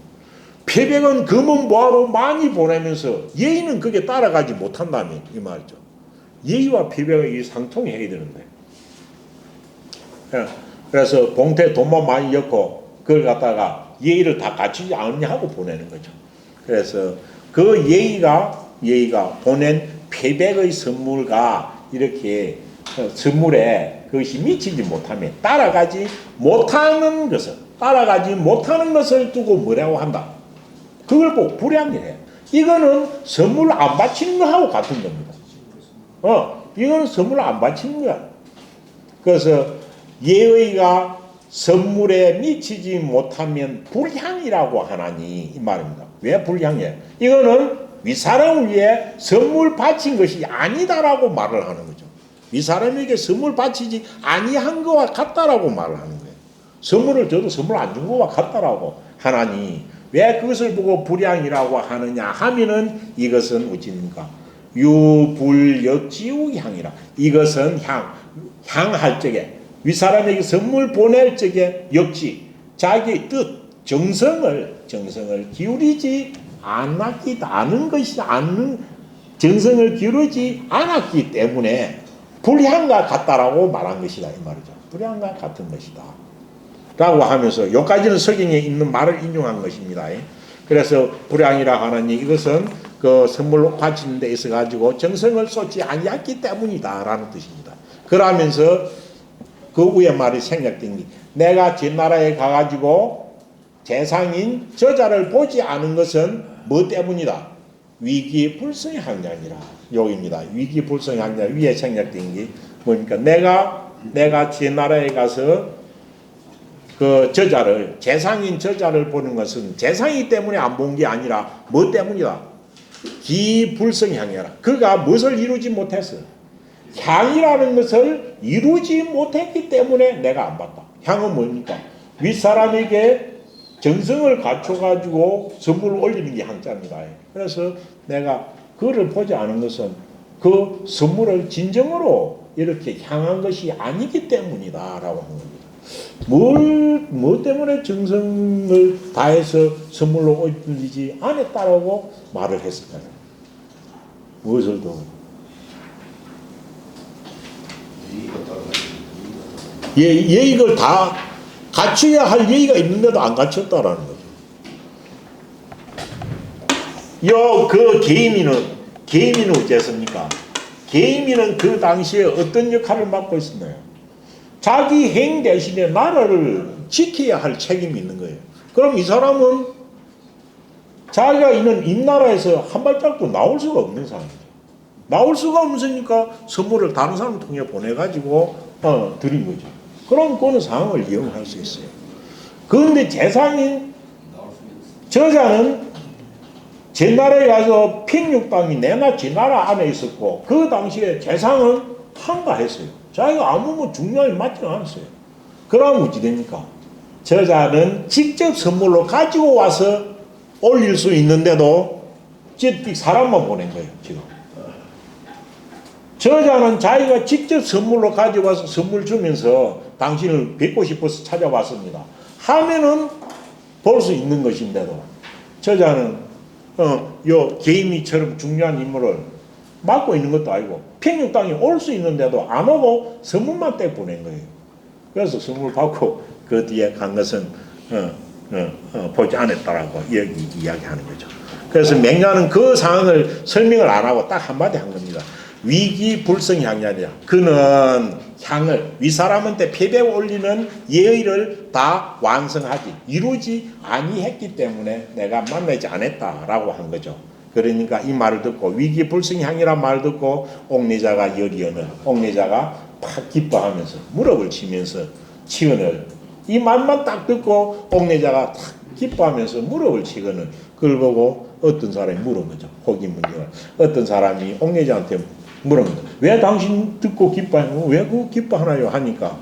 패백은 금은 보화로 많이 보내면서 예의는 그게 따라가지 못한다면 이 말이죠. 예의와 패백이 상통해야 되는데 그래서 봉투에 돈만 많이 넣고 그걸 갖다가 예의를 다 갖추지 않냐 하고 보내는 거죠. 그래서 그 예의가 보낸 패백의 선물과 이렇게 선물에 그것이 미치지 못하면 따라가지 못하는 것을 두고 뭐라고 한다. 그걸 보고 불량이래요. 이거는 선물 안 바치는 거하고 같은 겁니다. 이거는 선물 안 바치는 거야. 그래서 예의가 선물에 미치지 못하면 불향이라고 하나니 이 말입니다. 왜 불향이에요? 이거는 윗사람을 위해 선물 바친 것이 아니다라고 말을 하는 거죠. 윗사람에게 선물 바치지 아니한 것과 같다라고 말을 하는 거예요. 선물을 줘도 선물 안 준 것과 같다라고 하나니 왜 그것을 보고 불향이라고 하느냐 하면은 이것은 어찌입니까? 유불역지우향이라. 이것은 향할 적에 윗사람에게 선물 보낼 적에 역시 자기의 뜻, 정성을 기울이지 않은 것이 정성을 기울이지 않았기 때문에 불향과 같다라고 말한 것이다 이 말이죠. 불향과 같은 것이다 라고 하면서 여기까지는 성경에 있는 말을 인용한 것입니다. 그래서 불향이라 하나니 이것은 그 선물로 바치는 데 있어 가지고 정성을 쏟지 아니했기 때문이다 라는 뜻입니다. 그러면서 그 위에 말이 생략된 게 내가 제 나라에 가가지고 재상인 저자를 보지 않은 것은 뭐 때문이다? 위기불성향이라 여기입니다. 위기불성향 위에 생략된 게 뭡니까? 내가 제 나라에 가서 그 저자를 재상인 저자를 보는 것은 재상이 때문에 안 본 게 아니라 뭐 때문이다? 기불성향이라. 그가 무엇을 이루지 못했어? 향이라는 것을 이루지 못했기 때문에 내가 안 봤다. 향은 뭡니까? 윗사람에게 정성을 갖춰가지고 선물을 올리는 게 향자입니다. 그래서 내가 그를 보지 않은 것은 그 선물을 진정으로 이렇게 향한 것이 아니기 때문이다 라고 하는 겁니다. 뭐 때문에 정성을 다해서 선물로 올리지 않았다라고 말을 했을까요? 무엇을 더? 예의를 다 갖춰야 할 예의가 있는데도 안 갖췄다라는 거죠. 그 계임이는 어쨌습니까? 계임이는 그 당시에 어떤 역할을 맡고 있었나요? 자기 행 대신에 나라를 지켜야 할 책임이 있는 거예요. 그럼 이 사람은 자기가 있는 임나라에서 한 발짝도 나올 수가 없는 사람이죠. 나올 수가 없으니까 선물을 다른 사람 통해 보내가지고 드린 거죠. 그럼 그는 상황을 이용할 수 있어요. 그런데 재상인 저자는 제 나라에 가서 팽육당이 내나 제 나라 안에 있었고 그 당시에 재상은 한가했어요. 자기가 아무 중요하게 맞지 않았어요. 그럼 어찌 됩니까? 저자는 직접 선물로 가지고 와서 올릴 수 있는데도 사람만 보낸 거예요. 지금 저자는 자기가 직접 선물로 가지고 와서 선물 주면서 당신을 뵙고 싶어서 찾아왔습니다 하면은 볼 수 있는 것인데도 저자는 요 개인이처럼 중요한 인물을 맡고 있는 것도 아니고 팽육당이 올 수 있는데도 안 오고 선물만 떼 보낸 거예요. 그래서 선물 받고 그 뒤에 간 것은 보지 않았다라고 이야기하는 거죠. 그래서 맹자는 그 상황을 설명을 안 하고 딱 한마디 한 겁니다. 위기불성향이 아니라 그는 향을 윗사람한테 패배 올리는 예의를 다 완성하지 이루지 아니했기 때문에 내가 만나지 않았다라고 한 거죠. 그러니까 이 말을 듣고 위기불성향이란 말을 듣고 옥내자가 열이어는 옥내자가 팍 기뻐하면서 무릎을 치면서 치언을 이 말만 딱 듣고 옥내자가 탁 기뻐하면서 무릎을 치거는 그걸 보고 어떤 사람이 물은 거죠. 혹이 문제가 어떤 사람이 옥내자한테 물은 거죠. 왜 당신 듣고 기뻐하냐고 왜 그 기뻐하나요 하니까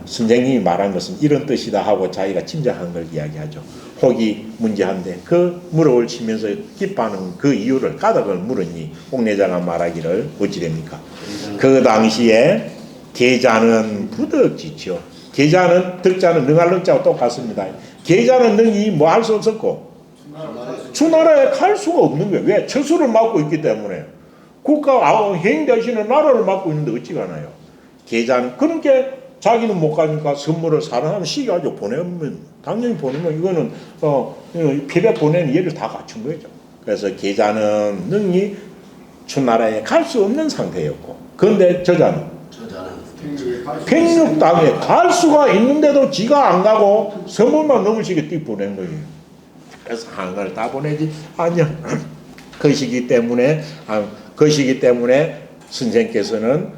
선생님이 말한 것은 이런 뜻이다 하고 자기가 짐작한 걸 이야기하죠. 혹이 문제한데 그 무릎을 치면서 기뻐하는 그 이유를 까닭을 물으니 옥내자가 말하기를 어찌 됩니까? 그 당시에 계자는 부득지죠. 계자는 득자는 능할 득자와 똑같습니다. 계자는 능이 뭐 할 수 없었고 주나라에 갈 수가 없는 거예요. 왜? 처수를 맡고 있기 때문에 국가 행 대신에 나라를 맡고 있는데 어찌 가나요? 계자는 그러니까 자기는 못 가니까 선물을 사람 시켜가지고 보내면 당연히 보내면 이거는 패배 보내는 예를 다 갖춘 거죠. 그래서 계자는 능히 주나라에 갈 수 없는 상태였고 그런데 저자는 팽육당에 갈 수가 있는데도 지가 안 가고 선물만 너무시게 띄 보낸 거예요. 그래서 한가를 다 보내지 아니야. 그것이기 때문에 선생께서는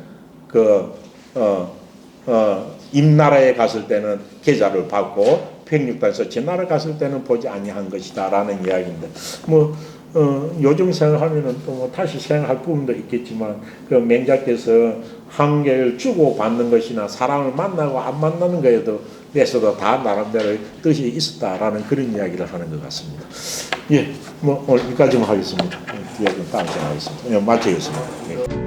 임나라에 갔을 때는 계좌를 받고 팽육당에서 제나라 갔을 때는 보지 아니한 것이다라는 이야기인데 요즘 생각하면은 또 다시 생각할 부분도 있겠지만 그 맹자께서 한계를 주고 받는 것이나 사람을 만나고 안 만나는 거에도 에서도 다 나름대로 뜻이 있었다라는 그런 이야기를 하는 것 같습니다. 예, 오늘 여기까지만 하겠습니다. 이야기는 다음 시간에 하겠습니다. 마치겠습니다. 예.